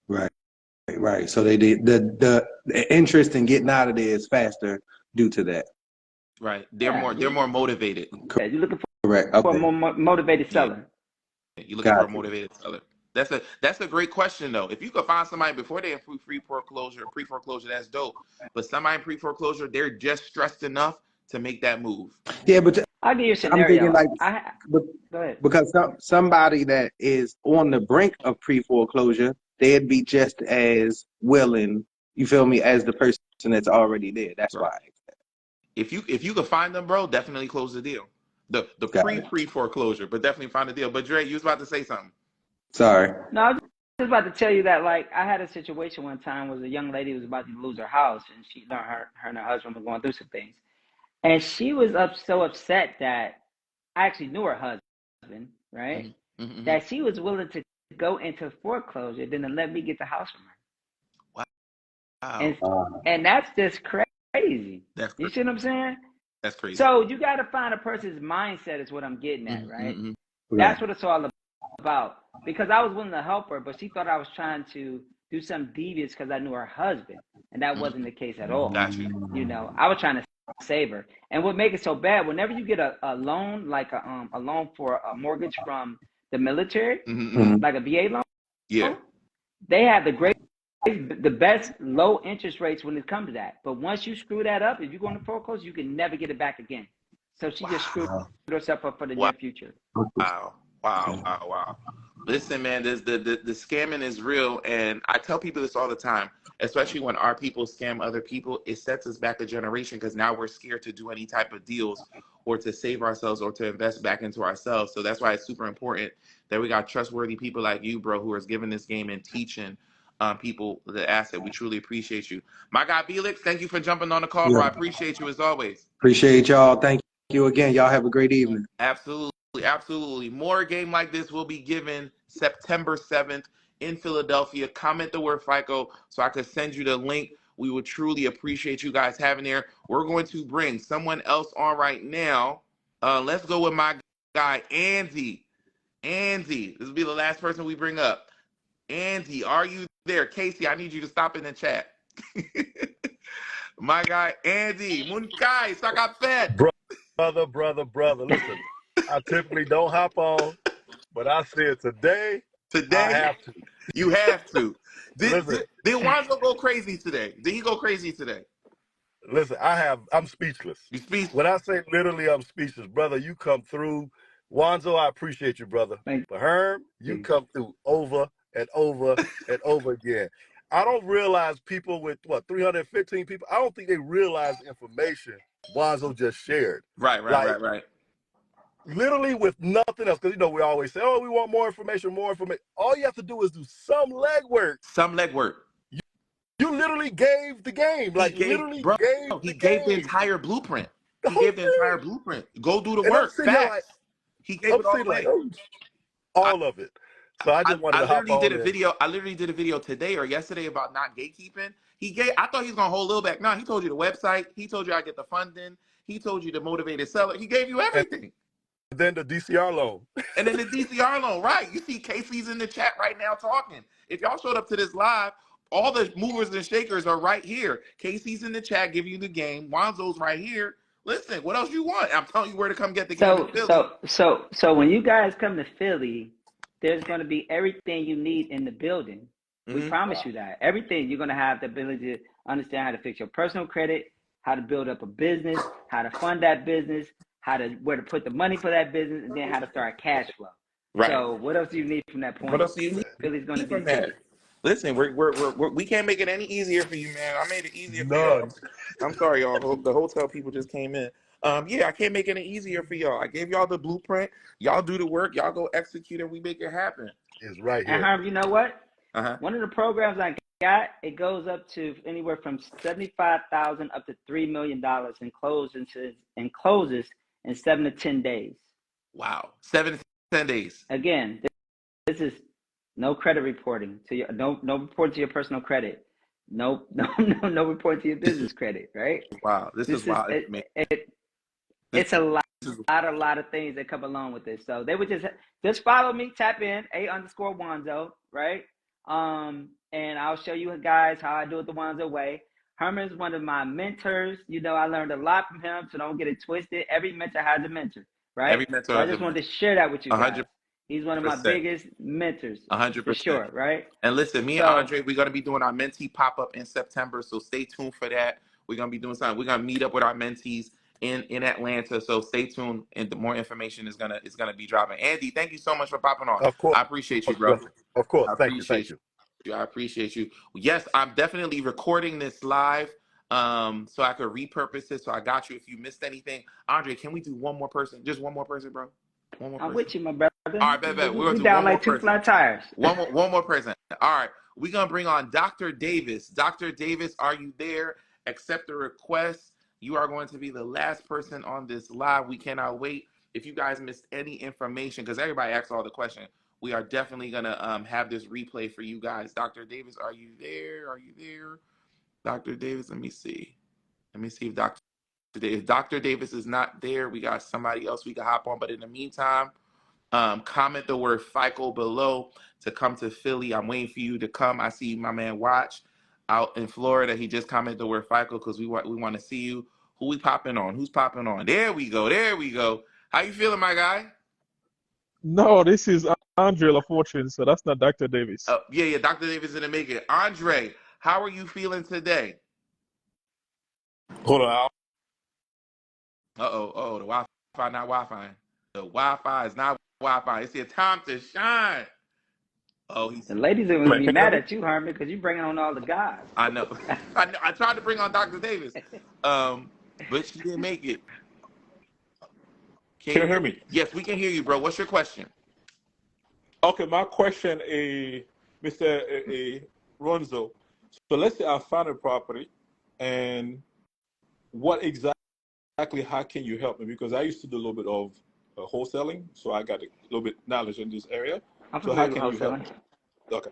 Speaker 4: Right. So they did the interest in getting out of there is faster due to that.
Speaker 1: Right. They're more motivated.
Speaker 2: Yeah, you're looking
Speaker 4: Correct.
Speaker 2: for a
Speaker 4: Okay.
Speaker 2: more motivated seller.
Speaker 1: You're looking for a motivated seller. That's a great question though. If you could find somebody before they're in pre-foreclosure, that's dope. But somebody in pre-foreclosure, they're just stressed enough to make that move.
Speaker 4: Yeah, but
Speaker 2: I'll give you a
Speaker 4: I'm
Speaker 2: scenario.
Speaker 4: thinking
Speaker 2: Go ahead.
Speaker 4: because somebody that is on the brink of pre-foreclosure, they'd be just as willing, you feel me, as the person that's already there. That's
Speaker 1: Right.
Speaker 4: why.
Speaker 1: If you could find them, bro, definitely close the deal. The pre-foreclosure, but definitely find the deal. But Dre, you was about to say something.
Speaker 4: Sorry.
Speaker 2: No, I was just about to tell you that, I had a situation one time where a young lady was about to lose her house, and her and her husband were going through some things. And she was so upset that I actually knew her husband, right?
Speaker 1: Mm-hmm.
Speaker 2: That she was willing to go into foreclosure than to let me get the house from her.
Speaker 1: Wow.
Speaker 2: And that's just crazy.
Speaker 1: That's
Speaker 2: You
Speaker 1: crazy.
Speaker 2: see what I'm saying?
Speaker 1: That's crazy.
Speaker 2: So you got to find a person's mindset is what I'm getting at, right?
Speaker 4: Mm-hmm.
Speaker 2: That's what it's all about. Because I was willing to help her, but she thought I was trying to do something devious because I knew her husband. And that wasn't the case at all.
Speaker 1: Got you.
Speaker 2: I was trying to save her. And what makes it so bad, whenever you get a loan, like a loan for a mortgage from the military, like a VA loan, they have the best low interest rates when it comes to that. But once you screw that up, if you go into foreclosure, you can never get it back again. So she just screwed herself up for the near future.
Speaker 1: Wow. Listen, man, the scamming is real, and I tell people this all the time, especially when our people scam other people. It sets us back a generation because now we're scared to do any type of deals or to save ourselves or to invest back into ourselves. So that's why it's super important that we got trustworthy people like you, bro, who are giving this game and teaching people the asset. We truly appreciate you. My guy, Felix, thank you for jumping on the call, bro. I appreciate you as always.
Speaker 4: Appreciate y'all. Thank you again. Y'all have a great evening.
Speaker 1: Absolutely. More game like this will be given September 7th in Philadelphia. Comment the word FICO so I could send you the link. We would truly appreciate you guys having there. We're going to bring someone else on right now. Let's go with my guy, Andy. This will be the last person we bring up. Andy, are you there? Casey, I need you to stop in the chat. My guy Andy Munkai Sakafet.
Speaker 5: Brother. Listen, I typically don't hop on, but I said today I
Speaker 1: Today,
Speaker 5: have to.
Speaker 1: you have to.
Speaker 5: Listen,
Speaker 1: Did Wanzo go crazy today? Did he go crazy today?
Speaker 5: listen, I'm speechless.
Speaker 1: You speak.
Speaker 5: When I say literally I'm speechless, brother, you come through. Wanzo, I appreciate you, brother.
Speaker 2: Thank
Speaker 5: But Herm, you
Speaker 2: you.
Speaker 5: come through over and over and over again. I don't realize people with 315 people, I don't think they realize the information Wanzo just shared. Like
Speaker 1: Right.
Speaker 5: literally with nothing else. Because we always say, oh, we want more information, more information. All you have to do is do some legwork.
Speaker 1: Some legwork.
Speaker 5: You literally gave the game.
Speaker 1: He
Speaker 5: Like
Speaker 1: gave,
Speaker 5: literally
Speaker 1: bro.
Speaker 5: gave
Speaker 1: He
Speaker 5: the
Speaker 1: gave the
Speaker 5: game.
Speaker 1: entire blueprint.
Speaker 5: The
Speaker 1: He
Speaker 5: whole
Speaker 1: gave the entire
Speaker 5: thing.
Speaker 1: blueprint. Go do the
Speaker 5: And I'm
Speaker 1: work.
Speaker 5: sitting here like,
Speaker 1: Facts. He gave it all away.
Speaker 5: oh, all of it. So I just wanted
Speaker 1: I
Speaker 5: to hop
Speaker 1: literally did
Speaker 5: on
Speaker 1: a
Speaker 5: in.
Speaker 1: video. I literally did a video today or yesterday about not gatekeeping. I thought he was gonna hold a little back. No, he told you the website. He told you I get the funding. He told you the motivated seller. He gave you
Speaker 5: And
Speaker 1: everything.
Speaker 5: then the DCR loan.
Speaker 1: And then the DCR loan, right? You see Casey's in the chat right now talking. If y'all showed up to this live, all the movers and shakers are right here. Casey's in the chat giving you the game. Wanzo's right here. Listen, what else you want? I'm telling you where to come get the game in
Speaker 2: So
Speaker 1: Philly.
Speaker 2: so when you guys come to Philly, there's going to be everything you need in the building. We promise you that. Everything you're going to have the ability to understand how to fix your personal credit, how to build up a business, how to fund that business, where to put the money for that business, and then how to start cash flow.
Speaker 1: Right.
Speaker 2: So what else do you need from that point?
Speaker 1: What else do you need
Speaker 2: Philly's going to be
Speaker 1: from
Speaker 2: the city.
Speaker 1: that? Listen, we can't make it any easier for you, man. I made it easier for y'all.
Speaker 5: None.
Speaker 1: I'm sorry, y'all. The hotel people just came in. Yeah, I can't make it any easier for y'all. I gave y'all the blueprint. Y'all do the work. Y'all go execute, and we make it happen.
Speaker 5: Is right
Speaker 2: And
Speaker 5: here.
Speaker 2: Harv, you know what?
Speaker 1: Uh-huh.
Speaker 2: One of the programs I got, it goes up to anywhere from $75,000 up to $3 million and closes in 7 to 10 days.
Speaker 1: Wow, 7 to 10 days.
Speaker 2: Again, this is no credit reporting to your no report to your personal credit. No report to your business credit, right?
Speaker 1: Wow, this is wild.
Speaker 2: It's a lot of things that come along with this. So they would just follow me, tap in _Wanzo, right? And I'll show you guys how I do it the Wanzo way. Herman's one of my mentors. I learned a lot from him, so don't get it twisted. Every mentor has a mentor, right?
Speaker 1: Every mentor
Speaker 2: So I
Speaker 1: has
Speaker 2: just
Speaker 1: a
Speaker 2: wanted to share that with you guys.
Speaker 1: 100%.
Speaker 2: He's one of my biggest mentors,
Speaker 1: 100%.
Speaker 2: for sure, right?
Speaker 1: And listen, me and Andre, we're going to be doing our mentee pop-up in September, so stay tuned for that. We're going to be doing something. We're going to meet up with our mentees in Atlanta, so stay tuned, and the more information is gonna be dropping. Andy, thank you so much for popping on.
Speaker 5: Of course.
Speaker 1: I appreciate you, bro.
Speaker 5: Of course.
Speaker 1: I
Speaker 5: Thank
Speaker 1: appreciate
Speaker 5: you.
Speaker 1: you. I appreciate you. Yes, I'm definitely recording this live, so I could repurpose it. So I got you. If you missed anything, Andre, can we do one more person? Just one more person, bro. One more person.
Speaker 2: I'm with you, my brother.
Speaker 1: All right, bet. We're gonna do
Speaker 2: down
Speaker 1: one
Speaker 2: like
Speaker 1: more
Speaker 2: 2 flat tires.
Speaker 1: One more person. All right, we're gonna bring on Dr. Davis. Dr. Davis, are you there? Accept the request. You are going to be the last person on this live. We cannot wait. If you guys missed any information, because everybody asked all the questions, we are definitely gonna have this replay for you guys. Dr. Davis, are you there? Are you there? Dr. Davis, let me see. If Dr. Davis is not there, we got somebody else we can hop on. But in the meantime, comment the word FICO below to come to Philly. I'm waiting for you to come. I see my man Watch out in Florida. He just commented the word FICO because we want to see you. Who we popping on? Who's popping on? There we go. How you feeling, my guy?
Speaker 6: No, this is Andre LaFortune, so that's not Dr. Davis.
Speaker 1: Yeah, Dr. Davis didn't make it. Andre, how are you feeling today?
Speaker 5: Hold on.
Speaker 1: The Wi-Fi not Wi-Fi. The Wi-Fi is not Wi-Fi. It's your time to shine. Oh,
Speaker 2: the ladies are going to be mad at you, Herman, because you're bringing on all the guys.
Speaker 1: I know. I tried to bring on Dr. Davis, but she didn't make it.
Speaker 7: Can you hear me?
Speaker 1: Yes, we can hear you, bro. What's your question?
Speaker 7: Okay, my question is, Mr. Ronzo. So let's say I found a property, and what exactly, how can you help me? Because I used to do a little bit of wholesaling, so I got a little bit knowledge in this area. So how can you help me? Okay.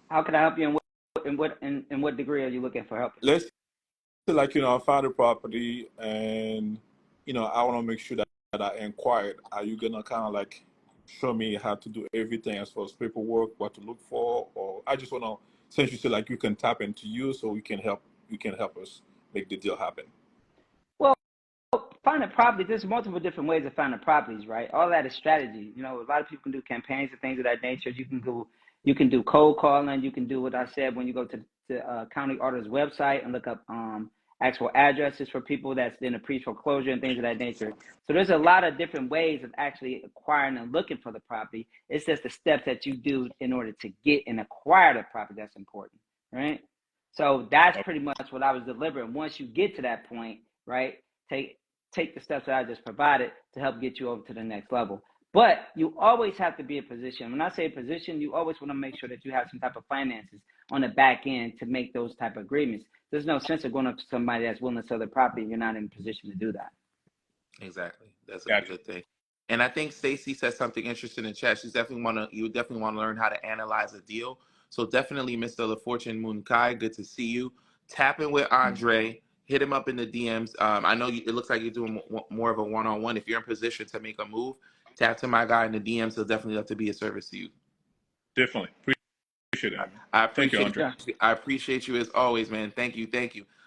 Speaker 2: How can I help you, and in what degree are you looking for help?
Speaker 7: Let's say, like, I found a property, and, I want to make sure that I inquired. Are you going to kind of like show me how to do everything as far as paperwork, what to look for? Or I just want to, since you said like you can tap into you so we can help you can help us make the deal happen.
Speaker 2: Well, finding properties, there's multiple different ways of finding properties, right? All that is strategy. A lot of people can do campaigns and things of that nature. You can do cold calling. You can do what I said when you go to the county auditor's website and look up actual addresses for people that's in a pre-foreclosure and things of that nature. So there's a lot of different ways of actually acquiring and looking for the property. It's just the steps that you do in order to get and acquire the property that's important, right? So that's pretty much what I was delivering. Once you get to that point, right, take the steps that I just provided to help get you over to the next level. But you always have to be in position. When I say position, you always want to make sure that you have some type of finances on the back end to make those type of agreements. There's no sense of going up to somebody that's willing to sell their property and you're not in a position to do that.
Speaker 1: Exactly. That's a good thing. And I think Stacy said something interesting in the chat. You definitely want to learn how to analyze a deal. So definitely, Mr. LaFortune Munkai, good to see you. Tap in with Andre. Hit him up in the DMs. I know it looks like you're doing more of a one-on-one. If you're in position to make a move, tap to my guy in the DMs. He'll definitely love to be a service to you.
Speaker 7: Definitely. Appreciate it.
Speaker 1: I appreciate you as always, man. Thank you.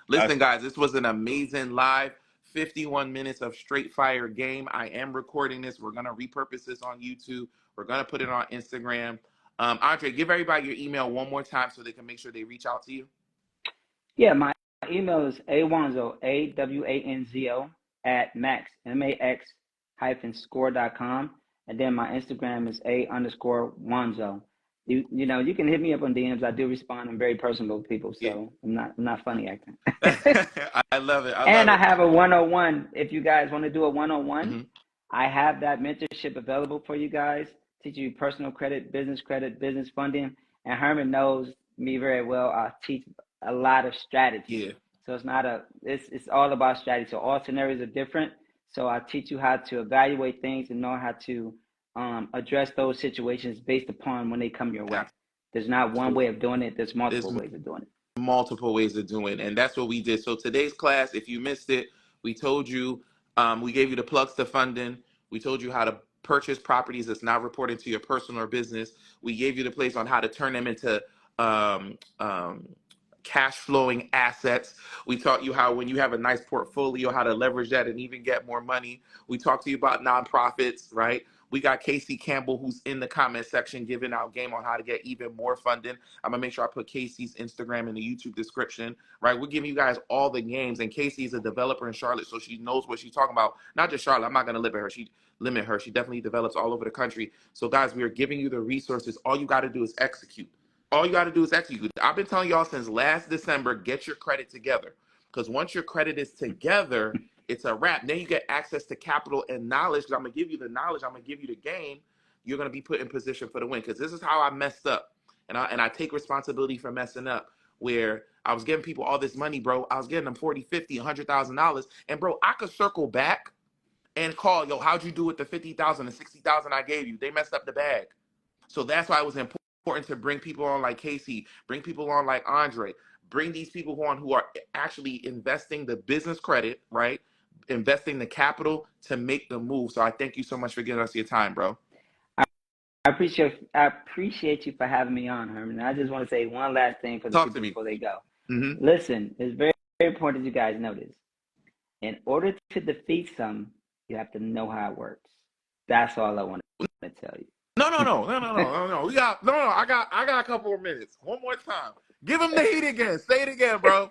Speaker 1: Listen, guys, this was an amazing live 51 minutes of straight fire game. I am recording this. We're going to repurpose this on YouTube. We're going to put it on Instagram. Andre, give everybody your email one more time so they can make sure they reach out to you.
Speaker 2: Yeah, my email is awanzo, AWANZO, @max, MAX-score.com. And then my Instagram is _Wanzo. You can hit me up on DMs. I do respond. I'm very personable with people, so I'm not funny acting.
Speaker 1: I love it.
Speaker 2: I have a 101. If you guys want to do a 101, I have that mentorship available for you guys. Teach you personal credit, business funding. And Herman knows me very well. I teach a lot of strategy.
Speaker 1: Yeah.
Speaker 2: So it's all about strategy. So all scenarios are different. So I teach you how to evaluate things and know how to address those situations based upon when they come your way. There's not one way of doing it. There's multiple ways of doing it.
Speaker 1: Multiple ways of doing it. And that's what we did. So today's class, if you missed it, we told you, we gave you the plugs to funding. We told you how to purchase properties that's not reported to your personal or business. We gave you the place on how to turn them into cash flowing assets. We taught you how, when you have a nice portfolio, how to leverage that and even get more money. We talked to you about nonprofits, right? We got Casey Campbell, who's in the comment section, giving out game on how to get even more funding. I'm going to make sure I put Casey's Instagram in the YouTube description, right? We're giving you guys all the games. And Casey is a developer in Charlotte, so she knows what she's talking about. Not just Charlotte. I'm not going to limit her. She definitely develops all over the country. So, guys, we are giving you the resources. All you got to do is execute. I've been telling y'all since last December, get your credit together. Because once your credit is together, it's a wrap. Then you get access to capital and knowledge. Because I'm going to give you the knowledge. I'm going to give you the game. You're going to be put in position for the win. Because this is how I messed up. And I take responsibility for messing up. Where I was giving people all this money, bro. I was getting them $40,000, $50,000, $100,000. And, bro, I could circle back and call, yo, how'd you do with the $50,000 and $60,000 I gave you? They messed up the bag. So that's why it was important to bring people on like Casey, bring people on like Andre, bring these people on who are actually investing the business credit, right? Investing the capital to make the move. So I thank you so much for giving us your time, bro.
Speaker 2: I appreciate you for having me on, Herman. I just want to say one last thing for the people before they go. Listen, it's very, very important that you guys know this. In order to defeat some, you have to know how it works. That's all I want to tell you.
Speaker 1: No. I got a couple of minutes. One more time. Give him the heat again. Say it again, bro.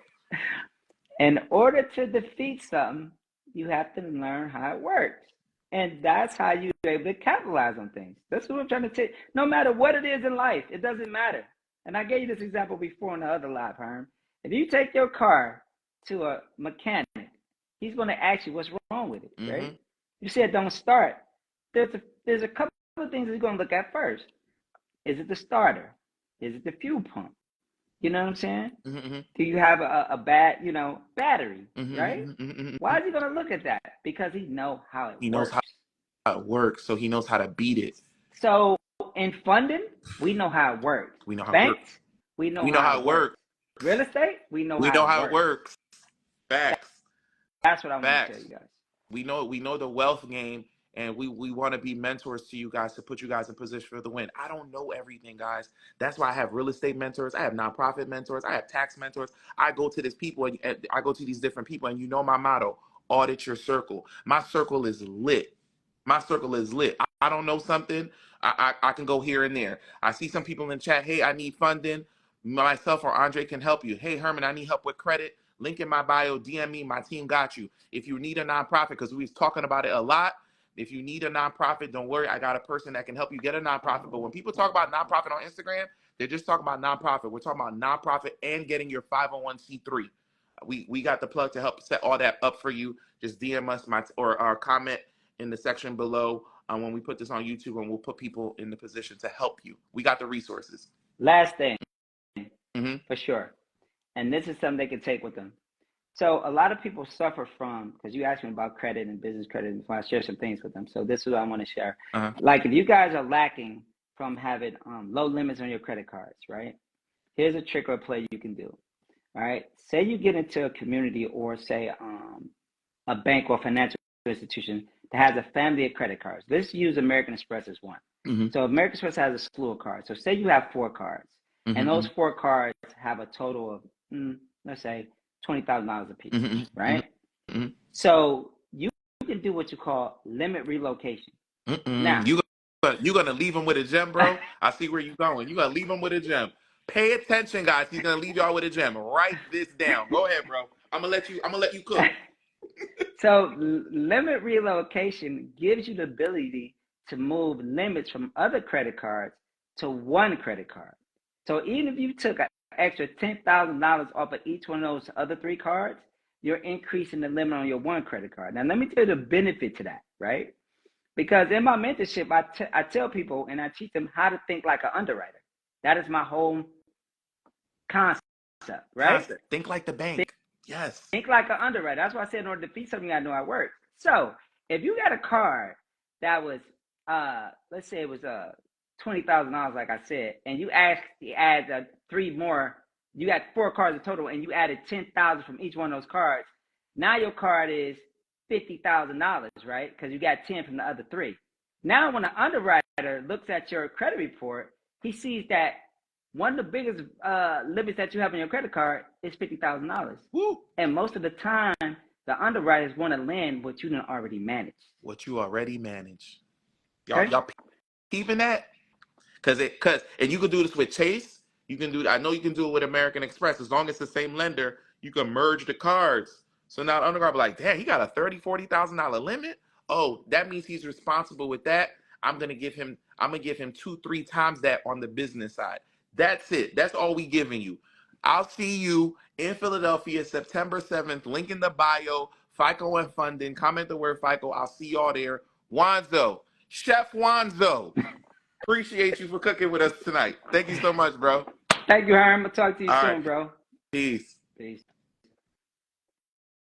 Speaker 2: In order to defeat something, you have to learn how it works. And that's how you're able to capitalize on things. That's what I'm trying to tell you. No matter what it is in life, it doesn't matter. And I gave you this example before in the other live, Herm. If you take your car to a mechanic, he's going to ask you what's wrong with it, right? You said don't start. There's a couple of things he's going to look at first. Is it the starter? Is it the fuel pump? You know what I'm saying? Do you have a bad, battery, right? Why is he going to look at that? Because he knows how it works.
Speaker 1: He knows how it works, so he knows how to beat it.
Speaker 2: So in funding, we know how it works.
Speaker 1: We know how
Speaker 2: Banks,
Speaker 1: it works.
Speaker 2: we know how it works. Real estate, we know how it works.
Speaker 1: Facts.
Speaker 2: That's what I want to tell you guys.
Speaker 1: We know the wealth game, and we want to be mentors to you guys to put you guys in position for the win. I don't know everything, guys. That's why I have real estate mentors. I have nonprofit mentors. I have tax mentors. I go to I go to these different people, and you know my motto: audit your circle. My circle is lit. My circle is lit. I don't know something. I can go here and there. I see some people in chat. Hey, I need funding. Myself or Andre can help you. Hey, Herman, I need help with credit. Link in my bio. DM me. My team got you. If you need a nonprofit, because we was talking about it a lot. If you need a nonprofit, don't worry. I got a person that can help you get a nonprofit. But when people talk about nonprofit on Instagram, they're just talking about nonprofit. We're talking about nonprofit and getting your 501c3. We got the plug to help set all that up for you. Just DM us or comment in the section below when we put this on YouTube, and we'll put people in the position to help you. We got the resources.
Speaker 2: Last thing, for sure, and this is something they can take with them. So a lot of people suffer from, because you asked me about credit and business credit, and I share some things with them. So this is what I want to share. Like if you guys are lacking from having low limits on your credit cards, right? Here's a trick or a play you can do. All right. Say you get into a community or say a bank or financial institution that has a family of credit cards. Let's use American Express as one. So American Express has a slew of cards. So say you have 4 cards, and those 4 cards have a total of, let's say, $20,000 a piece, right? So you can do what you call limit relocation. Now,
Speaker 1: you're going to leave them with a gem, bro? I see where you're going. You're going to leave them with a gem. Pay attention, guys. He's going to leave y'all with a gem. Write this down. Go ahead, bro. I'm going to let you cook.
Speaker 2: So limit relocation gives you the ability to move limits from other credit cards to one credit card. So even if you took an extra $10,000 off of each one of those other 3 cards, you're increasing the limit on your one credit card. Now, let me tell you the benefit to that, right? Because in my mentorship, I tell people and I teach them how to think like an underwriter. That is my whole concept, right?
Speaker 1: Think like the bank. Yes.
Speaker 2: Think like an underwriter. That's why I said in order to defeat something, I know I work. So if you got a card that was, let's say it was $20,000, like I said, and you add 3 more, you got 4 cards in total, and you added $10,000 from each one of those cards. Now your card is $50,000, right? Because you got 10 from the other 3. Now when an underwriter looks at your credit report, he sees that one of the biggest limits that you have on your credit card is $50,000. And most of the time, the underwriters want to lend what you done already managed.
Speaker 1: What you already manage. Y'all peeping that? And you can do this with Chase. I know you can do it with American Express. As long as it's the same lender, you can merge the cards. So now the underwriter be like, damn, he got a $30,000-$40,000 limit. Oh, that means he's responsible with that. I'm gonna give him 2-3 times that on the business side. That's it. That's all we giving you. I'll see you in Philadelphia, September 7th. Link in the bio. FICO and funding. Comment the word FICO. I'll see y'all there. Wanzo, Chef Wanzo. Appreciate you for cooking with us tonight. Thank you so much, bro.
Speaker 2: Thank you, Herm. I'll talk to you soon, bro.
Speaker 1: Peace.
Speaker 2: Peace.